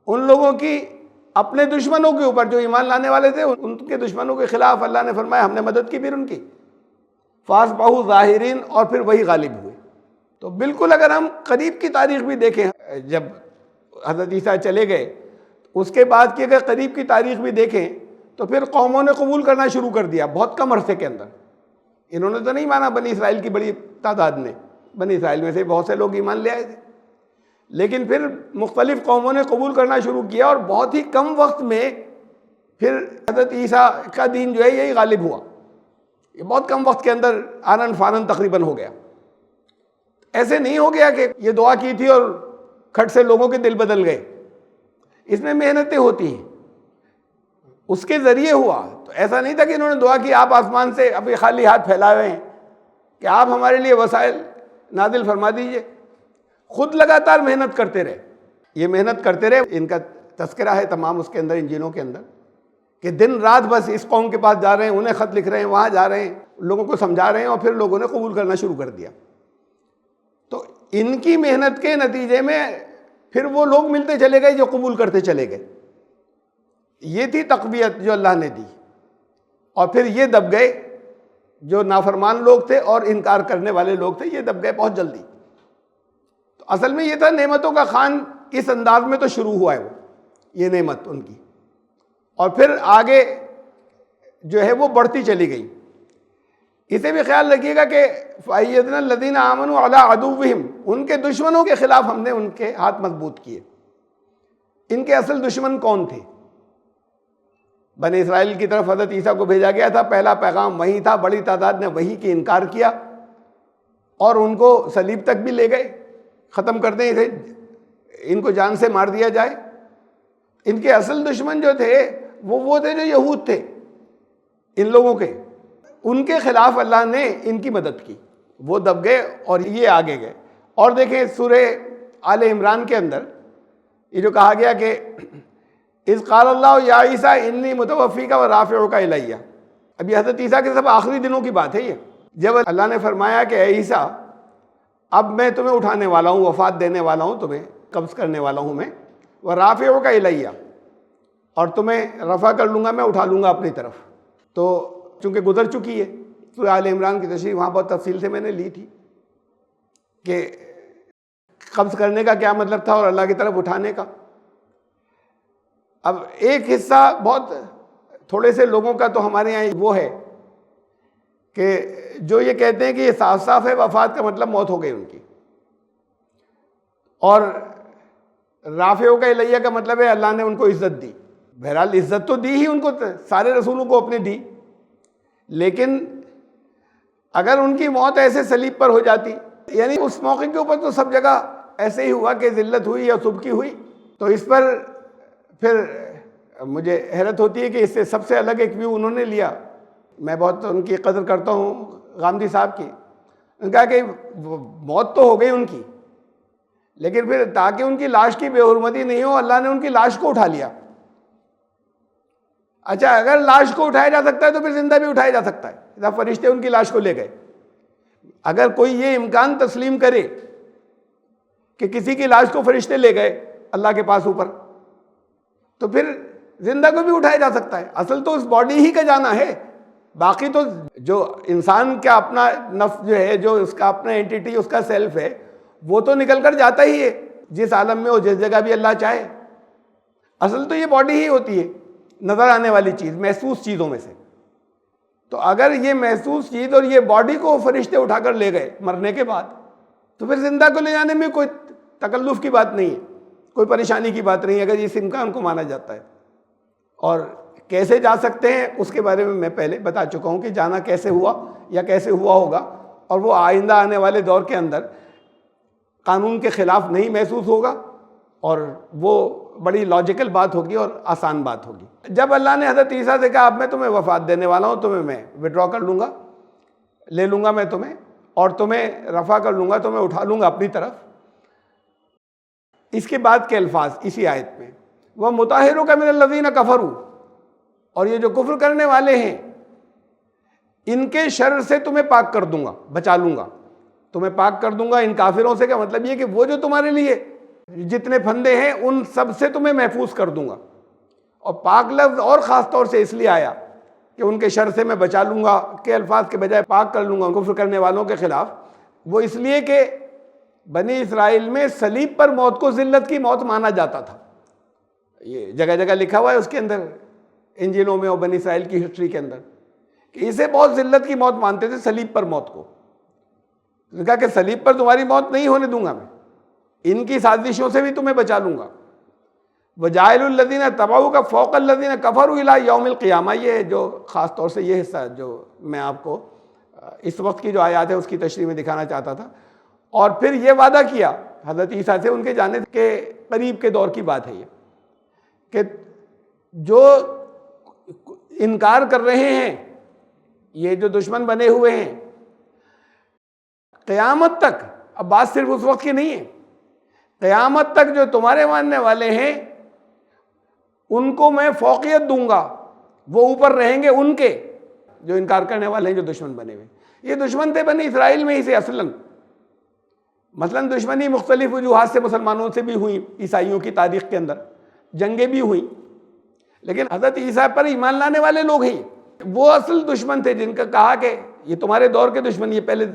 ان لوگوں کی اپنے دشمنوں کے اوپر جو ایمان لانے والے تھے، ان کے دشمنوں کے خلاف اللہ نے فرمایا ہم نے مدد کی پھر ان کی، فَأَصْبَحُوا ظَاهِرِينَ، اور پھر وہی غالب ہوئے۔ تو بالکل اگر ہم قریب کی تاریخ بھی دیکھیں، جب حضرت عیسیٰ چلے گئے اس کے بعد کی اگر قریب کی تاریخ بھی دیکھیں تو پھر قوموں نے قبول کرنا شروع کر دیا بہت کم عرصے کے اندر۔ انہوں نے تو نہیں مانا، بنی اسرائیل کی بڑی تعداد نے، بنی اسرائیل میں سے بہت سے لوگ ایمان لے آئے تھے، لیکن پھر مختلف قوموں نے قبول کرنا شروع کیا، اور بہت ہی کم وقت میں پھر حضرت عیسیٰ کا دین جو ہے یہی غالب ہوا، یہ بہت کم وقت کے اندر آنن فانن تقریباً ہو گیا۔ ایسے نہیں ہو گیا کہ یہ دعا کی تھی اور کھٹ سے لوگوں کے دل بدل گئے، اس میں محنتیں ہوتی ہیں، اس کے ذریعے ہوا۔ تو ایسا نہیں تھا کہ انہوں نے دعا کی آپ آسمان سے ابھی خالی ہاتھ پھیلائے ہوئے ہیں کہ آپ ہمارے لیے وسائل نازل فرما دیجئے، خود لگاتار محنت کرتے رہے، یہ محنت کرتے رہے۔ ان کا تذکرہ ہے تمام اس کے اندر، انجیلوں کے اندر، کہ دن رات بس اس قوم کے پاس جا رہے ہیں، انہیں خط لکھ رہے ہیں، وہاں جا رہے ہیں، لوگوں کو سمجھا رہے ہیں، اور پھر لوگوں نے قبول کرنا شروع کر دیا۔ تو ان کی محنت کے نتیجے میں پھر وہ لوگ ملتے چلے گئے جو قبول کرتے چلے گئے، یہ تھی تقویت جو اللہ نے دی، اور پھر یہ دب گئے جو نافرمان لوگ تھے اور انکار کرنے والے لوگ تھے، یہ دب گئے بہت جلدی۔ تو اصل میں یہ تھا نعمتوں کا خوان اس انداز میں تو شروع ہوا ہے وہ، یہ نعمت ان کی، اور پھر آگے جو ہے وہ بڑھتی چلی گئی۔ اسے بھی خیال رکھیے گا کہ فَأَيَّدْنَا الَّذِينَ آمَنُوا عَلَىٰ عَدُوِّهِمْ، ان کے دشمنوں کے خلاف ہم نے ان کے ہاتھ مضبوط کیے۔ ان کے اصل دشمن کون تھے؟ بنی اسرائیل کی طرف حضرت عیسیٰ کو بھیجا گیا تھا، پہلا پیغام وہی تھا، بڑی تعداد نے وہی کی انکار کیا اور ان کو صلیب تک بھی لے گئے، ختم کر دیں اسے، ان کو جان سے مار دیا جائے۔ ان کے اصل دشمن جو تھے وہ تھے جو یہود تھے، ان لوگوں کے، ان کے خلاف اللہ نے ان کی مدد کی، وہ دب گئے اور یہ آگے گئے۔ اور دیکھیں سورہ آل عمران کے اندر یہ جو کہا گیا کہ اذ قال اللہ یا عیسیٰ انی متوفیک و رافعک الی، اب یہ حضرت عیسیٰ کے سب آخری دنوں کی بات ہے، یہ جب اللہ نے فرمایا کہ اے عیسیٰ اب میں تمہیں اٹھانے والا ہوں، وفات دینے والا ہوں، تمہیں قبض کرنے والا ہوں میں، و رافعک الی، اور تمہیں رفع کر لوں گا، میں اٹھا لوں گا اپنی طرف۔ تو چونکہ گزر چکی ہے سورہ آل عمران کی تشریح، وہاں بہت تفصیل سے میں نے لی تھی کہ قبض کرنے کا کیا مطلب تھا اور اللہ کی طرف اٹھانے کا۔ اب ایک حصہ بہت تھوڑے سے لوگوں کا تو ہمارے یہاں وہ ہے کہ جو یہ کہتے ہیں کہ یہ صاف صاف ہے وفات کا مطلب موت ہو گئی ان کی، اور رافعوں کا الیہ کا مطلب ہے اللہ نے ان کو عزت دی۔ بہرحال عزت تو دی ہی ان کو، سارے رسولوں کو اپنے دی، لیکن اگر ان کی موت ایسے صلیب پر ہو جاتی، یعنی اس موقع کے اوپر تو سب جگہ ایسے ہی ہوا کہ ذلت ہوئی یا سبکی ہوئی، تو اس پر پھر مجھے حیرت ہوتی ہے کہ اس سے سب سے الگ ایک ویو انہوں نے لیا۔ میں بہت ان کی قدر کرتا ہوں غامدی صاحب کی، انہوں نے کہا کہ موت تو ہو گئی ان کی، لیکن پھر تاکہ ان کی لاش کی بے حرمتی نہیں ہو، اللہ نے ان کی لاش کو اٹھا لیا۔ اچھا اگر لاش کو اٹھایا جا سکتا ہے تو پھر زندہ بھی اٹھایا جا سکتا ہے، جب فرشتے ان کی لاش کو لے گئے۔ اگر کوئی یہ امکان تسلیم کرے کہ کسی کی لاش کو فرشتے لے گئے اللہ کے پاس اوپر، تو پھر زندہ کو بھی اٹھایا جا سکتا ہے۔ اصل تو اس باڈی ہی کا جانا ہے، باقی تو جو انسان کا اپنا نفس جو ہے، جو اس کا اپنا اینٹیٹی، اس کا سیلف ہے، وہ تو نکل کر جاتا ہی ہے جس عالم میں ہو، جس جگہ بھی اللہ چاہے۔ اصل تو یہ باڈی ہی ہوتی ہے، نظر آنے والی چیز، محسوس چیزوں میں سے۔ تو اگر یہ محسوس چیز اور یہ باڈی کو فرشتے اٹھا کر لے گئے مرنے کے بعد، تو پھر زندہ کو لے جانے میں کوئی تکلف کی بات نہیں ہے، کوئی پریشانی کی بات نہیں ہے، اگر اس امکان کو مانا جاتا ہے۔ اور کیسے جا سکتے ہیں اس کے بارے میں پہلے بتا چکا ہوں کہ جانا کیسے ہوا یا کیسے ہوا ہوگا، اور وہ آئندہ آنے والے دور کے اندر قانون کے خلاف نہیں محسوس ہوگا، اور وہ بڑی لاجیکل بات ہوگی اور آسان بات ہوگی۔ جب اللہ نے حضرت عیسیٰ سے کہا اب میں تمہیں وفات دینے والا ہوں، تمہیں میں وڈرا کر لوں گا، لے لوں گا میں تمہیں، اور تمہیں رفع کر لوں گا، تمہیں اٹھا لوں گا اپنی طرف، اس کے بعد کے الفاظ اسی آیت میں وہ مطہرک من الذین کفروا، اور یہ جو کفر کرنے والے ہیں ان کے شر سے تمہیں پاک کر دوں گا، بچا لوں گا، تمہیں پاک کر دوں گا ان کافروں سے۔ کا مطلب یہ کہ وہ جو تمہارے لیے جتنے پھندے ہیں ان سب سے تمہیں محفوظ کر دوں گا۔ اور پاک لفظ اور خاص طور سے اس لیے آیا کہ ان کے شر سے میں بچا لوں گا کے الفاظ کے بجائے پاک کر لوں گا کفر کرنے والوں کے خلاف، وہ اس لیے کہ بنی اسرائیل میں صلیب پر موت کو ذلت کی موت مانا جاتا تھا۔ یہ جگہ جگہ لکھا ہوا ہے اس کے اندر، انجیلوں میں اور بنی اسرائیل کی ہسٹری کے اندر، کہ اسے بہت ذلت کی موت مانتے تھے صلیب پر موت کو۔ کہا کہ صلیب پر تمہاری موت نہیں ہونے دوں گا میں، ان کی سازشوں سے بھی تمہیں بچا لوں گا۔ وجاعل الذین تبعوک فوق الذین کفروا الی یوم القیامہ، یہ جو خاص طور سے یہ حصہ جو میں آپ کو اس وقت کی جو آیات ہے اس کی تشریح میں دکھانا چاہتا تھا۔ اور پھر یہ وعدہ کیا حضرت عیسیٰ سے، ان کے جانے کے قریب کے دور کی بات ہے یہ، کہ جو انکار کر رہے ہیں، یہ جو دشمن بنے ہوئے ہیں، قیامت تک، اب بات صرف اس وقت کی نہیں ہے، قیامت تک جو تمہارے ماننے والے ہیں ان کو میں فوقیت دوں گا، وہ اوپر رہیں گے ان کے جو انکار کرنے والے ہیں، جو دشمن بنے ہوئے۔ یہ دشمن تھے بنی اسرائیل میں ہی سے اصلاً، مثلاً دشمنی مختلف وجوہات سے مسلمانوں سے بھی ہوئی، عیسائیوں کی تاریخ کے اندر جنگیں بھی ہوئیں، لیکن حضرت عیسیٰ پر ایمان لانے والے لوگ ہیں وہ اصل دشمن تھے، جن کا کہا کہ یہ تمہارے دور کے دشمن، یہ پہلے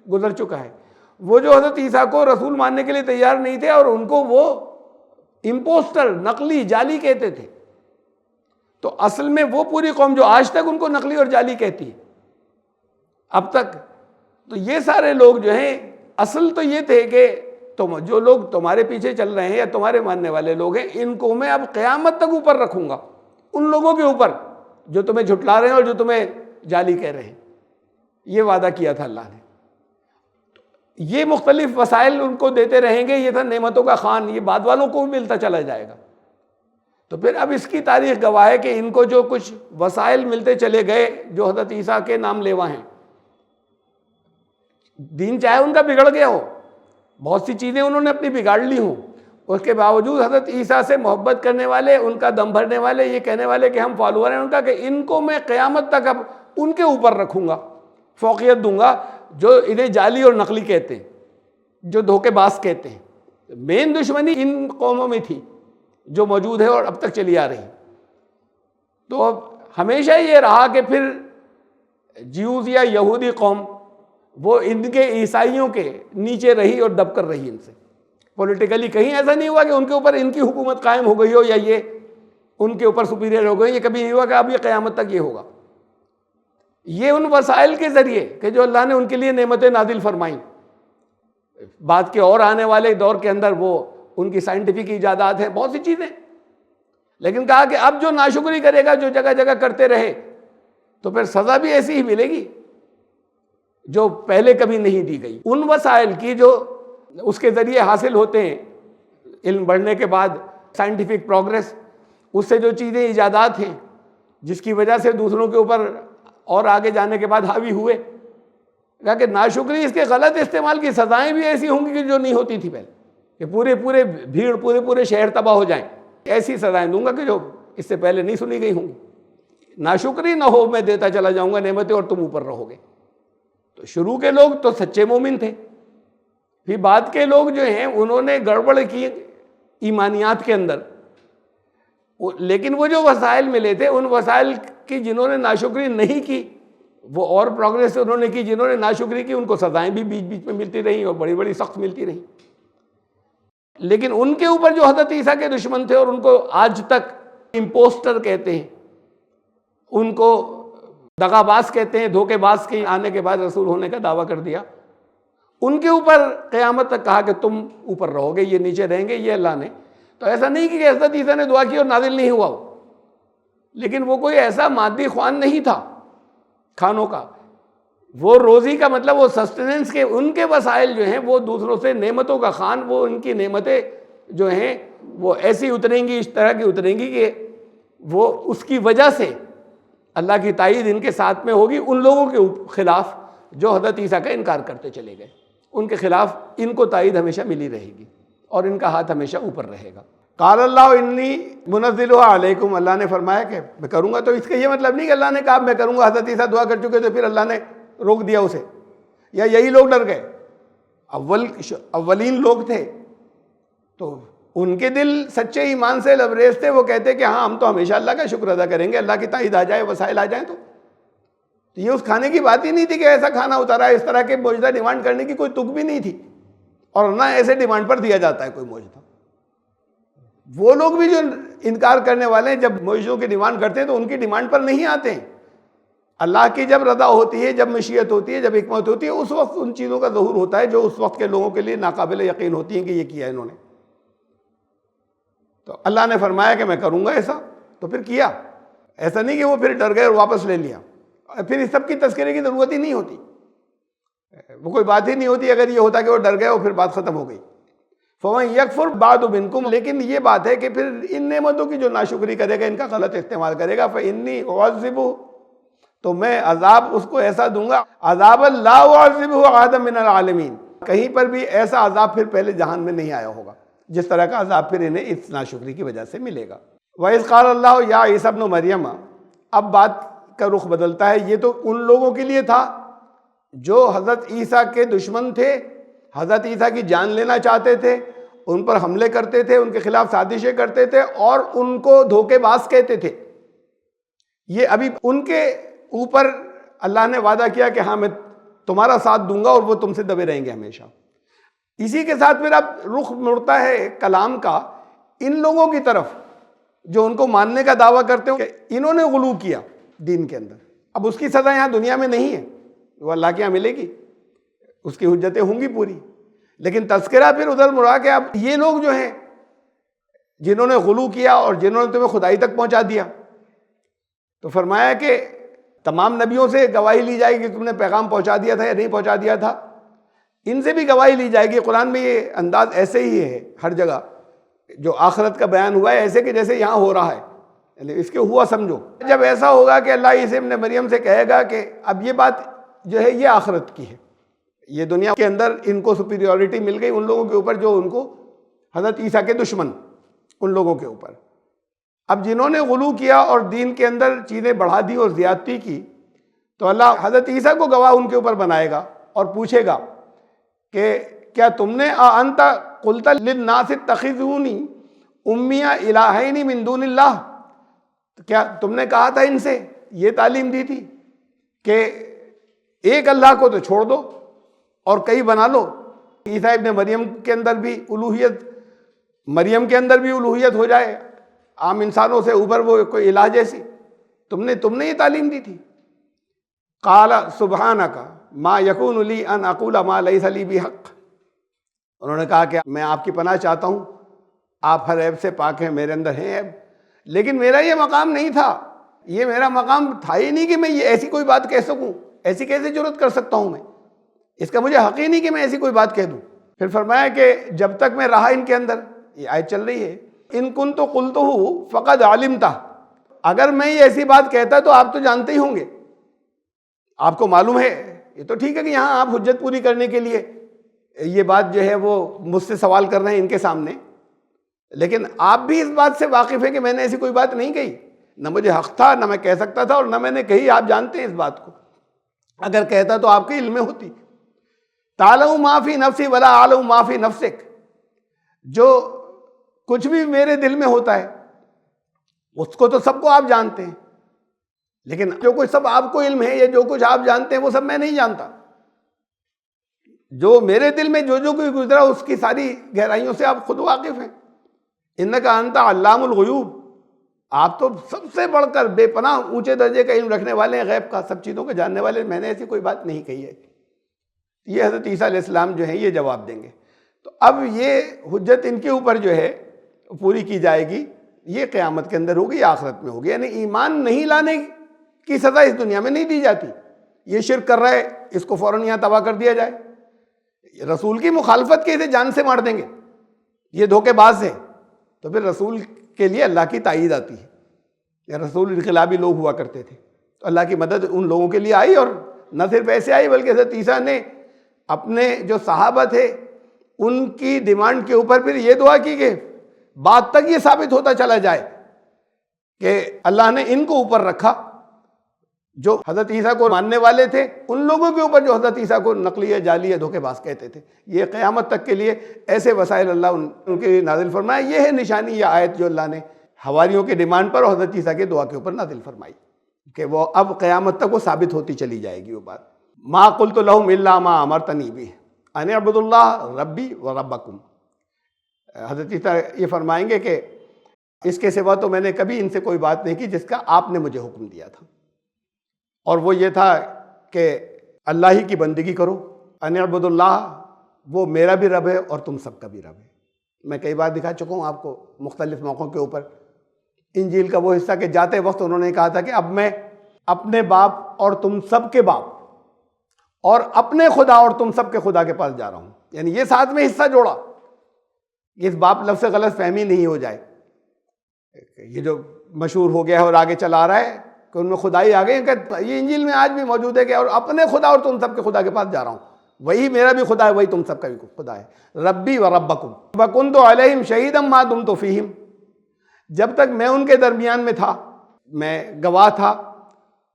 گزر چکا ہے، وہ جو حضرت عیسیٰ کو رسول ماننے کے لیے تیار نہیں تھے، اور ان کو وہ امپوسٹر، نقلی، جعلی کہتے تھے۔ تو اصل میں وہ پوری قوم جو آج تک ان کو نقلی اور جعلی کہتی ہے اب تک، تو یہ سارے لوگ جو ہیں اصل تو یہ تھے کہ تم جو لوگ تمہارے پیچھے چل رہے ہیں یا تمہارے ماننے والے لوگ ہیں، ان کو میں اب قیامت تک اوپر رکھوں گا ان لوگوں کے اوپر جو تمہیں جھٹلا رہے ہیں اور جو تمہیں جعلی کہہ رہے ہیں۔ یہ وعدہ کیا تھا اللہ نے۔ یہ مختلف وسائل ان کو دیتے رہیں گے، یہ تھا نعمتوں کا خوان، یہ بعد والوں کو بھی ملتا چلا جائے گا۔ تو پھر اب اس کی تاریخ گواہ ہے کہ ان کو جو کچھ وسائل ملتے چلے گئے جو حضرت عیسیٰ کے نام لیوا ہیں، دین چاہے ان کا بگڑ گیا ہو، بہت سی چیزیں انہوں نے اپنی بگاڑ لی ہوں، اس کے باوجود حضرت عیسیٰ سے محبت کرنے والے، ان کا دم بھرنے والے، یہ کہنے والے کہ ہم فالوور ہیں ان کا، کہ ان کو میں قیامت تک اب ان کے اوپر رکھوں گا، فوقیت دوں گا، جو انہیں جعلی اور نقلی کہتے ہیں، جو دھوکے باز کہتے ہیں۔ مین دشمنی ان قوموں میں تھی جو موجود ہے اور اب تک چلی آ رہی۔ تو اب ہمیشہ یہ رہا کہ پھر جیوز یا یہودی قوم وہ ان کے عیسائیوں کے نیچے رہی اور دب کر رہی ان سے پولیٹیکلی۔ کہیں ایسا نہیں ہوا کہ ان کے اوپر ان کی حکومت قائم ہو گئی ہو یا یہ ان کے اوپر سپیریئر ہو گئی، یہ کبھی نہیں ہوا کہ اب یہ قیامت تک یہ ہوگا۔ یہ ان وسائل کے ذریعے کہ جو اللہ نے ان کے لیے نعمتیں نازل فرمائیں، بعد کے اور آنے والے دور کے اندر وہ ان کی سائنٹیفک ایجادات ہیں، بہت سی چیزیں، لیکن کہا کہ اب جو ناشکری کرے گا، جو جگہ جگہ کرتے رہے، تو پھر سزا بھی ایسی ہی ملے گی جو پہلے کبھی نہیں دی گئی۔ ان وسائل کی جو اس کے ذریعے حاصل ہوتے ہیں، علم بڑھنے کے بعد سائنٹیفک پروگریس، اس سے جو چیزیں ایجادات ہیں جس کی وجہ سے دوسروں کے اوپر اور آگے جانے کے بعد حاوی ہوئے، کہا کہ ناشکری، اس کے غلط استعمال کی سزائیں بھی ایسی ہوں گی جو نہیں ہوتی تھی پہلے، کہ پورے بھیڑ، پورے شہر تباہ ہو جائیں، ایسی سزائیں دوں گا کہ جو اس سے پہلے نہیں سنی گئی ہوں گی۔ ناشکری نہ ہو، میں دیتا چلا جاؤں گا نعمتیں اور تم اوپر رہو گے۔ تو شروع کے لوگ تو سچے مومن تھے، پھر بعد کے لوگ جو ہیں انہوں نے گڑبڑ کی ایمانیات کے اندر، لیکن وہ جو وسائل ملے تھے ان وسائل کی جنہوں نے ناشکری نہیں کی، وہ اور پروگریس انہوں نے کی، جنہوں نے ناشکری کی ان کو سزائیں بھی بیچ بیچ میں ملتی رہیں اور بڑی بڑی سخت ملتی رہیں۔ لیکن ان کے اوپر جو حضرت عیسیٰ کے دشمن تھے اور ان کو آج تک امپوسٹر کہتے ہیں، ان کو دغا باز کہتے ہیں، دھوکے باز کے آنے کے بعد رسول ہونے کا دعویٰ کر دیا، ان کے اوپر قیامت تک کہا کہ تم اوپر رہو گے، یہ نیچے رہیں گے۔ یہ اللہ نے تو ایسا نہیں کہ حضرت عیسیٰ نے دعا کی اور نازل نہیں ہوا ہو، لیکن وہ کوئی ایسا مادی خوان نہیں تھا کھانوں کا، وہ روزی کا مطلب وہ سسٹیننس کے ان کے وسائل جو ہیں وہ دوسروں سے نعمتوں کا خوان، وہ ان کی نعمتیں جو ہیں وہ ایسی اتریں گی، اس طرح کی اتریں گی کہ وہ اس کی وجہ سے اللہ کی تائید ان کے ساتھ میں ہوگی ان لوگوں کے خلاف جو حضرت عیسیٰ کا انکار کرتے چلے گئے، ان کے خلاف ان کو تائید ہمیشہ ملی رہے گی اور ان کا ہاتھ ہمیشہ اوپر رہے گا۔ قال اللہ انی منزلها علیکم، اللہ نے فرمایا کہ میں کروں گا، تو اس کا یہ مطلب نہیں کہ اللہ نے کہا میں کروں گا، حضرت عیسیٰ دعا کر چکے تو پھر اللہ نے روک دیا اسے، یا یہی لوگ ڈر گئے۔ اولین لوگ تھے تو ان کے دل سچے ایمان سے لبریز تھے، وہ کہتے کہ ہاں ہم تو ہمیشہ اللہ کا شکر ادا کریں گے، اللہ کی تائید آ جائے، وسائل آ جائیں تو یہ اس کھانے کی بات ہی نہیں تھی کہ ایسا کھانا اتارا ہے، اس طرح کے معجزہ ڈیمانڈ کرنے کی کوئی تک بھی نہیں تھی، اور نہ ایسے ڈیمانڈ پر دیا جاتا ہے کوئی معجزہ۔ وہ لوگ بھی جو انکار کرنے والے ہیں جب معجزوں کی ڈیمانڈ کرتے ہیں تو ان کی ڈیمانڈ پر نہیں آتے ہیں، اللہ کی جب رضا ہوتی ہے، جب مشیت ہوتی ہے، جب حکمت ہوتی ہے، اس وقت ان چیزوں کا ظہور ہوتا ہے جو اس وقت کے لوگوں کے لیے ناقابل یقین ہوتی ہیں کہ یہ کیا انہوں نے۔ تو اللہ نے فرمایا کہ میں کروں گا ایسا، تو پھر کیا، ایسا نہیں کہ وہ پھر ڈر گئے اور واپس لے لیا، پھر اس سب کی تذکرے کی ضرورت ہی نہیں ہوتی، وہ کوئی بات ہی نہیں ہوتی اگر یہ ہوتا کہ وہ ڈر گئے اور پھر بات ختم ہو گئی۔ فَمَن يَكْفُرْ بَعْدُ مِنْكُمْ، لیکن یہ بات ہے کہ پھر ان نعمتوں کی جو ناشکری کرے گا، ان کا غلط استعمال کرے گا، فَإِنِّي أُعَذِّبُهُ، تو میں عذاب اس کو ایسا دوں گا، عذاب لا أُعَذِّبُهُ أَحَدًا مِنَ الْعَالَمِينَ، کہیں پر بھی ایسا عذاب پھر پہلے جہان میں نہیں آیا ہوگا جس طرح کا عذاب پھر انہیں اس ناشکری کی وجہ سے ملے گا۔ وَإِذْ قَالَ اللَّهُ يَا عِيسَى ابْنُ مَرْيَمَ، اب بات کا رخ بدلتا ہے، یہ تو ان لوگوں کے لیے تھا جو حضرت عیسیٰ کے دشمن تھے، حضرت عیسیٰ کی جان لینا چاہتے تھے، ان پر حملے کرتے تھے، ان کے خلاف سازشیں کرتے تھے اور ان کو دھوکے باز کہتے تھے۔ یہ ابھی ان کے اوپر اللہ نے وعدہ کیا کہ ہاں میں تمہارا ساتھ دوں گا اور وہ تم سے دبے رہیں گے ہمیشہ۔ اسی کے ساتھ پھر اب رخ مڑتا ہے کلام کا ان لوگوں کی طرف جو ان کو ماننے کا دعویٰ کرتے ہیں کہ انہوں نے غلو کیا دین کے اندر۔ اب اس کی سزا یہاں دنیا میں نہیں ہے، وہ اللہ کے یہاں ملے گی، اس کی حجتیں ہوں گی پوری، لیکن تذکرہ پھر ادھر مڑا کہ اب یہ لوگ جو ہیں جنہوں نے غلو کیا اور جنہوں نے تمہیں خدائی تک پہنچا دیا، تو فرمایا کہ تمام نبیوں سے گواہی لی جائے گی کہ تم نے پیغام پہنچا دیا تھا یا نہیں پہنچا دیا تھا، ان سے بھی گواہی لی جائے گی۔ قرآن میں یہ انداز ایسے ہی ہے ہر جگہ، جو آخرت کا بیان ہوا ہے ایسے کہ جیسے یہاں ہو رہا ہے، یعنی اس کے ہوا سمجھو۔ جب ایسا ہوگا کہ اللہ عیسی ابن مریم سے کہے گا کہ اب یہ بات جو ہے یہ آخرت کی ہے، یہ دنیا کے اندر ان کو سپیریورٹی مل گئی ان لوگوں کے اوپر جو ان کو حضرت عیسیٰ کے دشمن، ان لوگوں کے اوپر۔ اب جنہوں نے غلو کیا اور دین کے اندر چیزیں بڑھا دی اور زیادتی کی، تو اللہ حضرت عیسیٰ کو گواہ ان کے اوپر بنائے گا اور پوچھے گا کہ کیا تم نے انت قلت للناس اتخذونی امی الہین من دون اللہ، کیا تم نے کہا تھا ان سے، یہ تعلیم دی تھی کہ ایک اللہ کو تو چھوڑ دو اور کئی بنا لو۔ عیسیٰ ابن مریم کے اندر بھی الوہیت، مریم کے اندر بھی الوہیت ہو جائے، عام انسانوں سے اوپر وہ کوئی الہ جیسی، تم نے یہ تعلیم دی تھی۔ قال سبحانک ما یکون لی ان اقول ما لیس لی بحق، انہوں نے کہا کہ میں آپ کی پناہ چاہتا ہوں، آپ ہر عیب سے پاک ہیں، میرے اندر ہے عیب، لیکن میرا یہ مقام نہیں تھا، یہ میرا مقام تھا ہی نہیں کہ میں یہ ایسی کوئی بات کہہ سکوں، ایسی کیسے جرات کر سکتا ہوں میں، اس کا مجھے حق ہی نہیں کہ میں ایسی کوئی بات کہہ دوں۔ پھر فرمایا کہ جب تک میں رہا ان کے اندر، یہ آیت چل رہی ہے، ان کنت قلتہ فقد علمتہ، اگر میں یہ ایسی بات کہتا تو آپ تو جانتے ہی ہوں گے، آپ کو معلوم ہے۔ یہ تو ٹھیک ہے کہ یہاں آپ حجت پوری کرنے کے لیے یہ بات جو ہے وہ مجھ سے سوال کر رہے ہیں ان کے سامنے، لیکن آپ بھی اس بات سے واقف ہیں کہ میں نے ایسی کوئی بات نہیں کہی، نہ مجھے حق تھا، نہ میں کہہ سکتا تھا، اور نہ میں نے کہی، آپ جانتے ہیں اس بات کو، اگر کہتا تو آپ کے علم میں ہوتی۔ تعلم ما فی نفسی ولا اعلم ما فی نفسک، جو کچھ بھی میرے دل میں ہوتا ہے اس کو تو سب کو آپ جانتے ہیں، لیکن جو کچھ سب آپ کو علم ہے یا جو کچھ آپ جانتے ہیں وہ سب میں نہیں جانتا، جو میرے دل میں جو کوئی گزرا اس کی ساری گہرائیوں سے آپ خود واقف ہیں۔ انک انت علام الغیوب، آپ تو سب سے بڑھ کر بے پناہ اونچے درجے کا علم رکھنے والے ہیں، غیب کا، سب چیزوں کو جاننے والے، میں نے ایسی کوئی بات نہیں کہی ہے۔ یہ حضرت عیسیٰ علیہ السلام جو ہیں یہ جواب دیں گے۔ تو اب یہ حجت ان کے اوپر جو ہے پوری کی جائے گی یہ قیامت کے اندر ہوگی، آخرت میں ہوگی. یعنی ایمان نہیں لانے کی سزا اس دنیا میں نہیں دی جاتی. یہ شرک کر رہا ہے، اس کو فوراً یہاں تباہ کر دیا جائے. رسول کی مخالفت کے اسے جان سے مار دیں گے، یہ دھوکے باز ہے. تو پھر رسول کے لیے اللہ کی تائید آتی ہے. یا رسول انقلابی لوگ ہوا کرتے تھے، تو اللہ کی مدد ان لوگوں کے لیے آئی، اور نہ صرف ایسے آئی بلکہ حضرت عیسیٰ نے اپنے جو صحابہ تھے ان کی ڈیمانڈ کے اوپر پھر یہ دعا کی کہ بعد تک یہ ثابت ہوتا چلا جائے کہ اللہ نے ان کو اوپر رکھا، جو حضرت عیسیٰ کو ماننے والے تھے ان لوگوں کے اوپر جو حضرت عیسیٰ کو نقلی ہے، جعلی ہے، دھوکے باز کہتے تھے. یہ قیامت تک کے لیے ایسے وسائل اللہ ان کے لیے نازل فرمایا. یہ ہے نشانی، یہ آیت جو اللہ نے حواریوں کے ڈیمانڈ پر اور حضرت عیسیٰ کے دعا کے اوپر نازل فرمائی کہ وہ اب قیامت تک وہ ثابت ہوتی چلی جائے گی. وہ بات ما قلت لهم الا ما امرتنی به ان اعبدوا اللہ ربی و ربکم. حضرت عیسیٰ یہ فرمائیں گے کہ اس کے سوا تو میں نے کبھی ان سے کوئی بات نہیں کی جس کا آپ نے مجھے حکم دیا تھا، اور وہ یہ تھا کہ اللہ ہی کی بندگی کرو. ان اعبدوا اللہ، وہ میرا بھی رب ہے اور تم سب کا بھی رب ہے. میں کئی بار دکھا چکا ہوں آپ کو مختلف موقعوں کے اوپر انجیل کا وہ حصہ کہ جاتے وقت انہوں نے کہا تھا کہ اب میں اپنے باپ اور تم سب کے باپ اور اپنے خدا اور تم سب کے خدا کے پاس جا رہا ہوں. یعنی یہ ساتھ میں حصہ جوڑا، اس باپ لفظ سے غلط فہمی نہیں ہو جائے. یہ جو مشہور ہو گیا ہے اور آگے چلا رہا ہے کہ ان میں خدائی آ گئی، کہ یہ انجیل میں آج بھی موجود ہے کہ اور اپنے خدا اور تم سب کے خدا کے پاس جا رہا ہوں، وہی میرا بھی خدا ہے، وہی تم سب کا بھی خدا ہے. ربی و ربکم وکنت علیہم شہیدا ما دمت فیہم. جب تک میں ان کے درمیان میں تھا، میں گواہ تھا،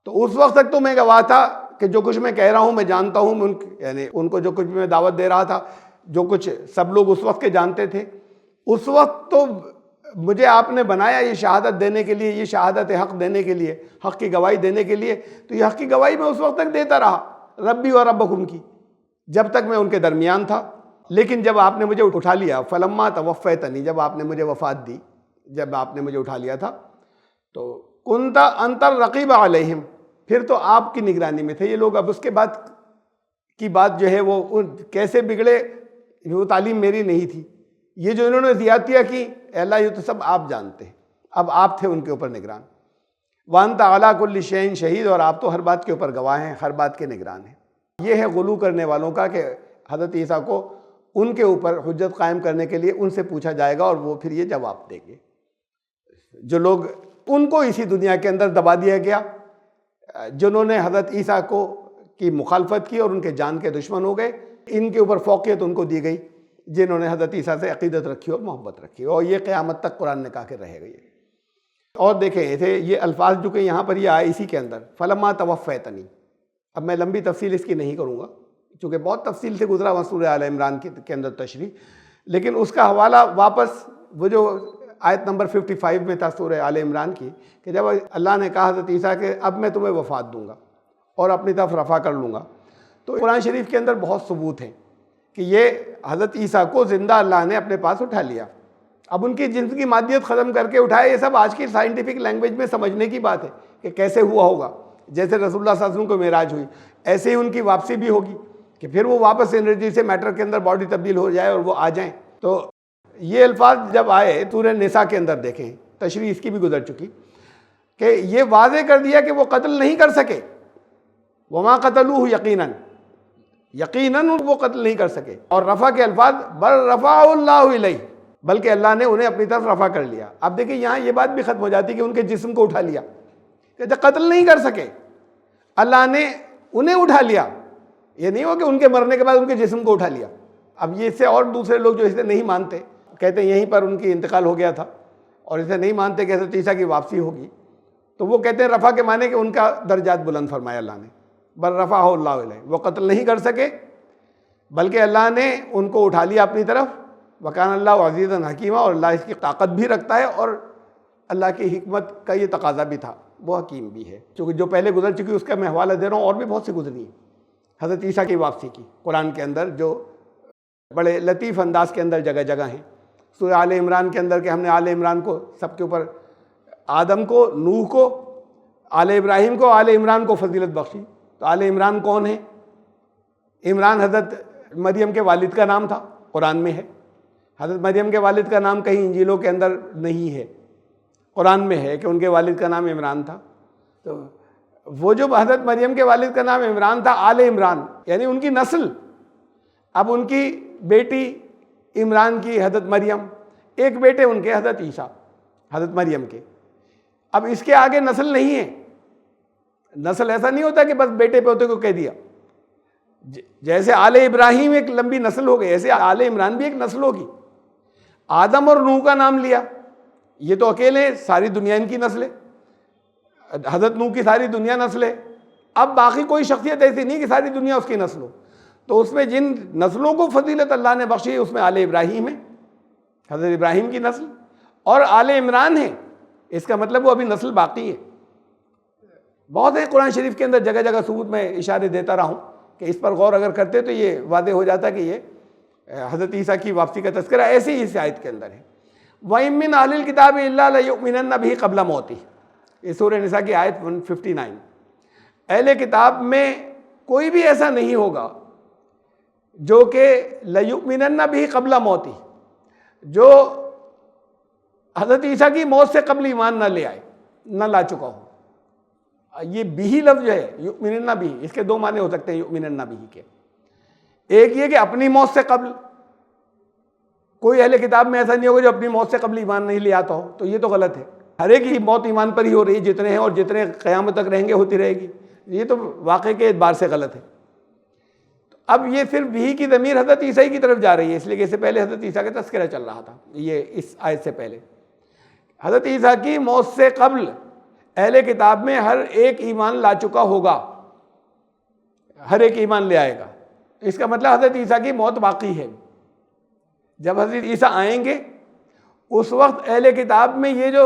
تو اس وقت تک تو میں گواہ تھا کہ جو کچھ میں کہہ رہا ہوں میں جانتا ہوں. یعنی ان کو جو کچھ بھی میں دعوت دے رہا تھا، جو کچھ سب لوگ اس وقت کے جانتے تھے، اس وقت تو مجھے آپ نے بنایا یہ شہادت دینے کے لیے، یہ شہادت حق دینے کے لیے، حق کی گواہی دینے کے لیے. تو یہ حق کی گواہی میں اس وقت تک دیتا رہا، ربی و ربکم کی، جب تک میں ان کے درمیان تھا. لیکن جب آپ نے مجھے اٹھا لیا، فلما توفیتنی، جب آپ نے مجھے وفات دی، جب آپ نے مجھے اٹھا لیا تھا، تو کنت انت الرقیب علیہم، پھر تو آپ کی نگرانی میں تھے یہ لوگ. اب اس کے بعد کی بات جو ہے وہ کیسے بگڑے، وہ تعلیم میری نہیں تھی. یہ جو انہوں نے زیادتیاں کی، اے اللہ یہ تو سب آپ جانتے ہیں، اب آپ تھے ان کے اوپر نگران. وانت علی کل شیء شہید، اور آپ تو ہر بات کے اوپر گواہ ہیں، ہر بات کے نگران ہیں. یہ ہے غلو کرنے والوں کا کہ حضرت عیسیٰ کو ان کے اوپر حجت قائم کرنے کے لیے ان سے پوچھا جائے گا اور وہ پھر یہ جواب دیں گے. جو لوگ ان کو اسی دنیا کے اندر دبا دیا گیا، جنہوں نے حضرت عیسیٰ کو کی مخالفت کی اور ان کے جان کے دشمن ہو گئے، ان کے اوپر فوقیت ان کو دی گئی جنہوں نے حضرت عیسیٰ سے عقیدت رکھی اور محبت رکھی، اور یہ قیامت تک قرآن نے کہا کہ رہے گا. اور دیکھیں یہ الفاظ جو کہ یہاں پر یہ آئے اسی کے اندر، فلما توفیتنی. اب میں لمبی تفصیل اس کی نہیں کروں گا چونکہ بہت تفصیل سے گزرا سورہ آل عمران کے اندر تشریح، لیکن اس کا حوالہ واپس وہ جو آیت نمبر 55 میں تھا سورہ آل عمران کی، کہ جب اللہ نے کہا حضرت عیسیٰ کہ اب میں تمہیں وفات دوں گا اور اپنی طرف رفع کر لوں گا، تو قرآن شریف کے اندر بہت ثبوت ہیں کہ یہ حضرت عیسیٰ کو زندہ اللہ نے اپنے پاس اٹھا لیا. اب ان کی جسم کی مادیت ختم کر کے اٹھایا، یہ سب آج کی سائنٹیفک لینگویج میں سمجھنے کی بات ہے کہ کیسے ہوا ہوگا. جیسے رسول اللہ صلی اللہ علیہ وسلم کو معراج ہوئی، ایسے ہی ان کی واپسی بھی ہوگی کہ پھر وہ واپس انرجی سے میٹر کے اندر باڈی تبدیل ہو جائے اور وہ آ جائیں. تو یہ الفاظ جب آئے سورہ نساء کے اندر دیکھیں، تشریح اس کی بھی گزر چکی، کہ یہ واضح کر دیا کہ وہ قتل نہیں کر سکے. وما قتلوہ یقیناً، یقیناً وہ قتل نہیں کر سکے. اور رفع کے الفاظ بل رفعہ اللہ الیہ، بلکہ اللہ نے انہیں اپنی طرف رفع کر لیا. اب دیکھیں یہاں یہ بات بھی ختم ہو جاتی کہ ان کے جسم کو اٹھا لیا، کہ قتل نہیں کر سکے، اللہ نے انہیں اٹھا لیا. یہ نہیں ہو کہ ان کے مرنے کے بعد ان کے جسم کو اٹھا لیا. اب یہ اس سے اور دوسرے لوگ جو اسے نہیں مانتے، کہتے ہیں یہیں پر ان کی انتقال ہو گیا تھا، اور اسے نہیں مانتے کہ حضرت عیسیٰ کی واپسی ہوگی، تو وہ کہتے ہیں رفع کے معنی کہ ان کا درجات بلند فرمایا اللہ نے. بل رفعہ اللہ علیہ، وہ قتل نہیں کر سکے بلکہ اللہ نے ان کو اٹھا لیا اپنی طرف. وکان اللہ عزیزاً حکیمہ، اور اللہ اس کی طاقت بھی رکھتا ہے اور اللہ کی حکمت کا یہ تقاضا بھی تھا، وہ حکیم بھی ہے. چونکہ جو پہلے گزر چکی اس کا میں حوالہ دے رہا ہوں، اور بھی بہت سی گزری ہیں حضرت عیسیٰ کی واپسی کی قرآن کے اندر، جو بڑے لطیف انداز کے اندر جگہ جگہ ہیں. سورہ آل عمران کے اندر کہ ہم نے آل عمران کو سب کے اوپر، آدم کو، نوح کو، آل ابراہیم کو، آل عمران کو فضیلت بخشی. تو آل عمران کون ہے؟ عمران حضرت مریم کے والد کا نام تھا، قرآن میں ہے. حضرت مریم کے والد کا نام کہیں انجیلوں کے اندر نہیں ہے. قرآن میں ہے کہ ان کے والد کا نام عمران تھا. تو وہ جو حضرت مریم کے والد کا نام عمران تھا، آل عمران یعنی ان کی نسل. اب ان کی بیٹی عمران کی حضرت مریم، ایک بیٹے ان کے حضرت عیسیٰ حضرت مریم کے. اب اس کے آگے نسل نہیں ہے. نسل ایسا نہیں ہوتا کہ بس بیٹے پوتے کو کہہ دیا. جیسے آل ابراہیم ایک لمبی نسل ہو گئی، ایسے آل عمران بھی ایک نسل ہوگی. آدم اور نوح کا نام لیا، یہ تو اکیلے ساری دنیا ان کی نسل ہے. حضرت نوح کی ساری دنیا نسل ہے. اب باقی کوئی شخصیت ایسی نہیں کہ ساری دنیا اس کی نسل ہو. تو اس میں جن نسلوں کو فضیلت اللہ نے بخشی ہے اس میں آل ابراہیم ہے، حضرت ابراہیم کی نسل، اور آل عمران ہے. اس کا مطلب وہ ابھی نسل باقی ہے. بہت ہے قرآن شریف کے اندر جگہ جگہ ثبوت، میں اشارے دیتا رہا ہوں کہ اس پر غور اگر کرتے تو یہ واضح ہو جاتا کہ یہ حضرت عیسیٰ کی واپسی کا تذکرہ ایسے ہی اس آیت کے اندر ہے. وَإِن مِّنْ أَهْلِ الْكِتَابِ إِلَّا لَيُؤْمِنَنَّ بِهِ قَبْلَ مَوْتِهِ، یہ سورہ نساء کی آیت 159. اہل کتاب میں کوئی بھی ایسا نہیں ہوگا جو کہ لَيُؤْمِنَنَّ بِهِ قَبْلَ مَوْتِهِ، جو حضرت عیسیٰ کی موت سے قبل ایمان نہ لے آئے، نہ لا چکا ہو. یہ بھی لفظ جو ہے یؤمنن بھی، اس کے دو معنی ہو سکتے ہیں یؤمنن بھی کے. ایک یہ کہ اپنی موت سے قبل، کوئی اہل کتاب میں ایسا نہیں ہوگا جو اپنی موت سے قبل ایمان نہیں لے آتا ہو، تو یہ تو غلط ہے. ہر ایک کی موت ایمان پر ہی ہو رہی ہے، جتنے ہیں اور جتنے قیامت تک رہیں گے ہوتی رہے گی. یہ تو واقعے کے اعتبار سے غلط ہے. اب یہ صرف بھی کی ضمیر حضرت عیسیٰ کی طرف جا رہی ہے، اس لیے کہ اس سے پہلے حضرت عیسیٰ کا تذکرہ چل رہا تھا. یہ اس آیت سے پہلے حضرت عیسیٰ کی موت سے قبل اہل کتاب میں ہر ایک ایمان لا چکا ہوگا، ہر ایک ایمان لے آئے گا. اس کا مطلب حضرت عیسیٰ کی موت باقی ہے. جب حضرت عیسیٰ آئیں گے اس وقت اہل کتاب میں یہ جو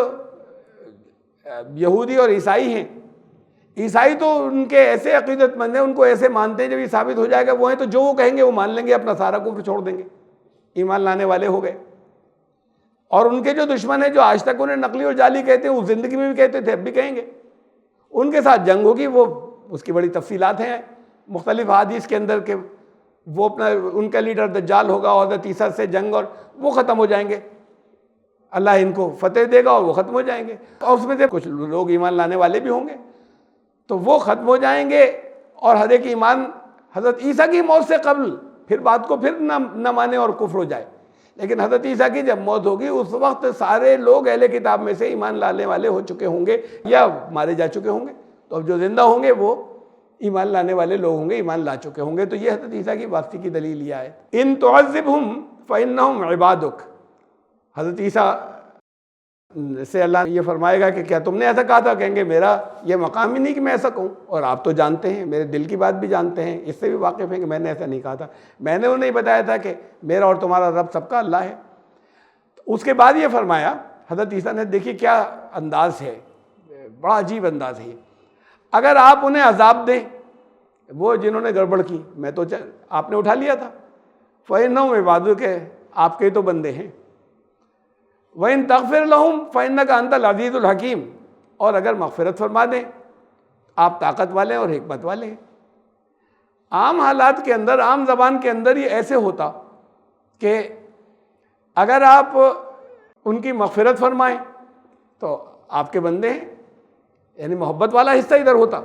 یہودی اور عیسائی ہیں، عیسائی تو ان کے ایسے عقیدت مند ہیں، ان کو ایسے مانتے ہیں، جب یہ ثابت ہو جائے گا وہ ہیں تو جو وہ کہیں گے وہ مان لیں گے، اپنا سارا کفر چھوڑ دیں گے، ایمان لانے والے ہو گئے. اور ان کے جو دشمن ہیں جو آج تک انہیں نقلی اور جعلی کہتے ہیں، وہ زندگی میں بھی کہتے تھے، اب بھی کہیں گے. ان کے ساتھ جنگ ہوگی، وہ اس کی بڑی تفصیلات ہیں مختلف حدیث کے اندر کہ وہ اپنا ان کا لیڈر دجال ہوگا اور حضرت عیسیٰ سے جنگ، اور وہ ختم ہو جائیں گے، اللہ ان کو فتح دے گا اور وہ ختم ہو جائیں گے. اور اس میں سے کچھ لوگ ایمان لانے والے بھی ہوں گے، تو وہ ختم ہو جائیں گے. اور ہر ایک ایمان حضرت عیسیٰ کی موت سے قبل پھر بات کو پھر نہ مانے اور کفر ہو جائے. لیکن حضرت عیسیٰ کی جب موت ہوگی اس وقت سارے لوگ اہل کتاب میں سے ایمان لانے والے ہو چکے ہوں گے یا مارے جا چکے ہوں گے. تو اب جو زندہ ہوں گے وہ ایمان لانے والے لوگ ہوں گے، ایمان لا چکے ہوں گے. تو یہ حضرت عیسیٰ کی واپسی کی دلیل یہ ہے. ان تعذبہم فإنہم عبادک، حضرت عیسیٰ سے اللہ یہ فرمائے گا کہ کیا تم نے ایسا کہا تھا؟ کہیں گے میرا یہ مقام ہی نہیں کہ میں ایسا کہوں، اور آپ تو جانتے ہیں، میرے دل کی بات بھی جانتے ہیں، اس سے بھی واقف ہیں کہ میں نے ایسا نہیں کہا تھا. میں نے انہیں بتایا تھا کہ میرا اور تمہارا رب سب کا اللہ ہے. اس کے بعد یہ فرمایا حضرت عیسیٰ نے، دیکھیے کیا انداز ہے، بڑا عجیب انداز ہے. اگر آپ انہیں عذاب دیں، وہ جنہوں نے گڑبڑ کی، میں تو آپ نے اٹھا لیا تھا، فإنہم عبادک، آپ کے تو بندے ہیں. وَإِن تَغْفِرْ لَهُمْ فَإِنَّكَ أَنْتَ الْعَزِيزُ الْحَكِيمُ، اور اگر مغفرت فرما دیں، آپ طاقت والے اور حکمت والے ہیں. عام حالات کے اندر، عام زبان کے اندر یہ ایسے ہوتا کہ اگر آپ ان کی مغفرت فرمائیں تو آپ کے بندے ہیں، یعنی محبت والا حصہ ادھر ہوتا،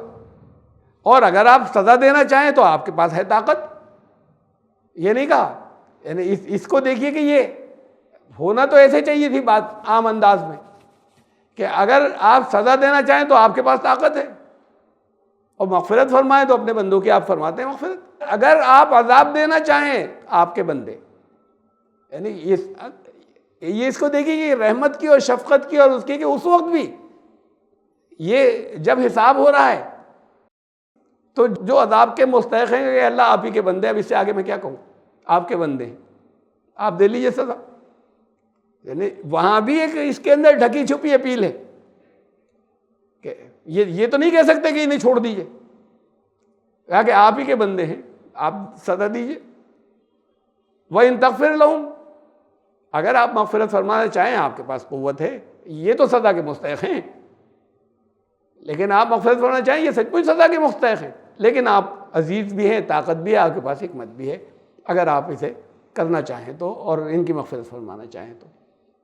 اور اگر آپ سزا دینا چاہیں تو آپ کے پاس ہے طاقت. یہ نہیں کہا، یعنی اس کو دیکھیے کہ یہ ہونا تو ایسے چاہیے تھی بات عام انداز میں کہ اگر آپ سزا دینا چاہیں تو آپ کے پاس طاقت ہے، اور مغفرت فرمائیں تو اپنے بندوں کی آپ فرماتے ہیں مغفرت. اگر آپ عذاب دینا چاہیں آپ کے بندے، یعنی یہ اس کو دیکھیے کہ رحمت کی اور شفقت کی، اور اس کی کہ اس وقت بھی یہ جب حساب ہو رہا ہے تو جو عذاب کے مستحق ہیں کہ اللہ آپ ہی کے بندے، اب اس سے آگے میں کیا کہوں، آپ کے بندے ہیں، آپ دے لیجیے سزا. یعنی وہاں بھی ایک اس کے اندر ڈھکی چھپی اپیل ہے کہ یہ تو نہیں کہہ سکتے کہ انہیں چھوڑ دیجیے، کہا کہ آپ ہی کے بندے ہیں، آپ سزا دیجیے. وَإِن تَغْفِرْ لَهُمْ، اگر آپ مغفرت فرمانا چاہیں، آپ کے پاس قوت ہے، یہ تو سزا کے مستحق ہیں. لیکن آپ مغفرت فرمانا چاہیں، یہ سچ مچ سزا کے مستحق ہیں، لیکن آپ عزیز بھی ہیں، طاقت بھی ہے، آپ کے پاس حکمت بھی ہے، اگر آپ اسے کرنا چاہیں تو، اور ان کی مغفرت فرمانا چاہیں تو.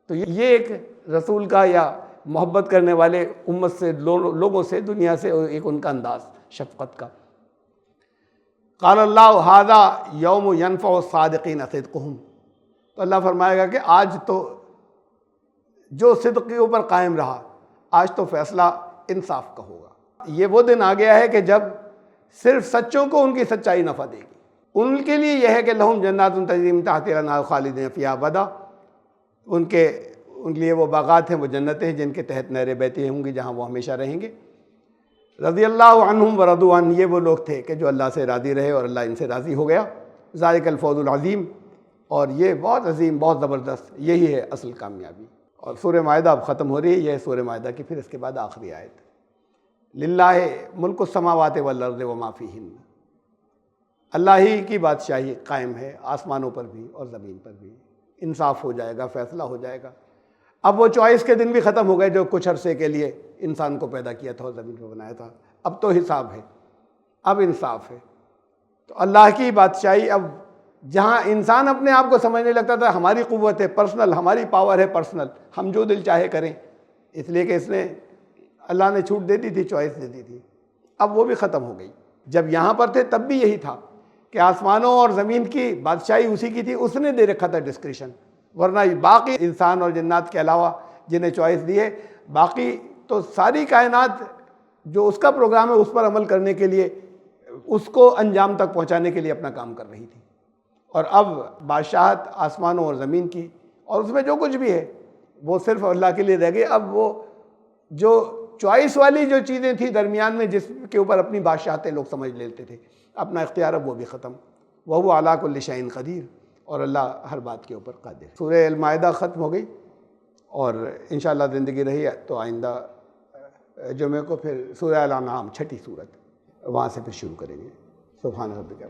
تو یہ ایک رسول کا یا محبت کرنے والے امت سے لوگوں سے دنیا سے ایک ان کا انداز شفقت کا. قال اللہ ھذا یوم ینفع الصادقین صدقہم. تو اللہ فرمائے گا کہ آج تو جو صدق کے اوپر قائم رہا آج تو فیصلہ انصاف کا ہوگا. یہ وہ دن آ گیا ہے کہ جب صرف سچوں کو ان کی سچائی نفع دے گی. ان کے لیے یہ ہے کہ لہم جنات تجری من تحتها الانہار خالدین فیہا ابدا. ان کے لیے وہ باغات ہیں، وہ جنتیں ہیں جن کے تحت نہریں بہتی ہوں گی جہاں وہ ہمیشہ رہیں گے. رضی اللہ عنہم ورضوا عنہ. یہ وہ لوگ تھے کہ جو اللہ سے راضی رہے اور اللہ ان سے راضی ہو گیا. ذالک الفوز العظیم. اور یہ بہت عظیم، بہت زبردست، یہی ہے اصل کامیابی. اور سورہ مائدہ اب ختم ہو رہی ہے. یہ ہے سورہ مائدہ کی پھر اس کے بعد آخری آیت. للہ ملک السماوات والارض وما فیہن. اللہ ہی کی بادشاہی قائم ہے آسمانوں پر بھی اور زمین پر بھی. انصاف ہو جائے گا، فیصلہ ہو جائے گا. اب وہ چوائس کے دن بھی ختم ہو گئے جو کچھ عرصے کے لیے انسان کو پیدا کیا تھا اور زمین کو بنایا تھا. اب تو حساب ہے، اب انصاف ہے. تو اللہ کی بادشاہی اب جہاں انسان اپنے آپ کو سمجھنے لگتا تھا ہماری قوت ہے پرسنل، ہماری پاور ہے پرسنل، ہم جو دل چاہے کریں، اس لیے کہ اس نے اللہ نے چھوٹ دے دی تھی، چوائس دے دی تھی. اب وہ بھی ختم ہو گئی. جب یہاں پر تھے تب بھی یہی تھا کہ آسمانوں اور زمین کی بادشاہی اسی کی تھی، اس نے دے رکھا تھا ڈسکریشن. ورنہ باقی انسان اور جنات کے علاوہ جنہیں چوائس دی ہے، باقی تو ساری کائنات جو اس کا پروگرام ہے اس پر عمل کرنے کے لیے، اس کو انجام تک پہنچانے کے لیے اپنا کام کر رہی تھی. اور اب بادشاہت آسمانوں اور زمین کی اور اس میں جو کچھ بھی ہے وہ صرف اللہ کے لیے رہ گئی. اب وہ جو چوائس والی جو چیزیں تھیں درمیان میں جس کے اوپر اپنی بادشاہتیں لوگ سمجھ لیتے تھے، اپنا اختیار اب وہ بھی ختم. وَهُوَ عَلَىٰ كُلِّ شَيْءٍ قَدِيرٌ. اور اللہ ہر بات کے اوپر قادر. سورہ المائدہ ختم ہو گئی اور انشاءاللہ زندگی رہی ہے تو آئندہ جمعے کو پھر سورہ الانعام 6ٹھی سورت وہاں سے پھر شروع کریں گے. سبحان ربک.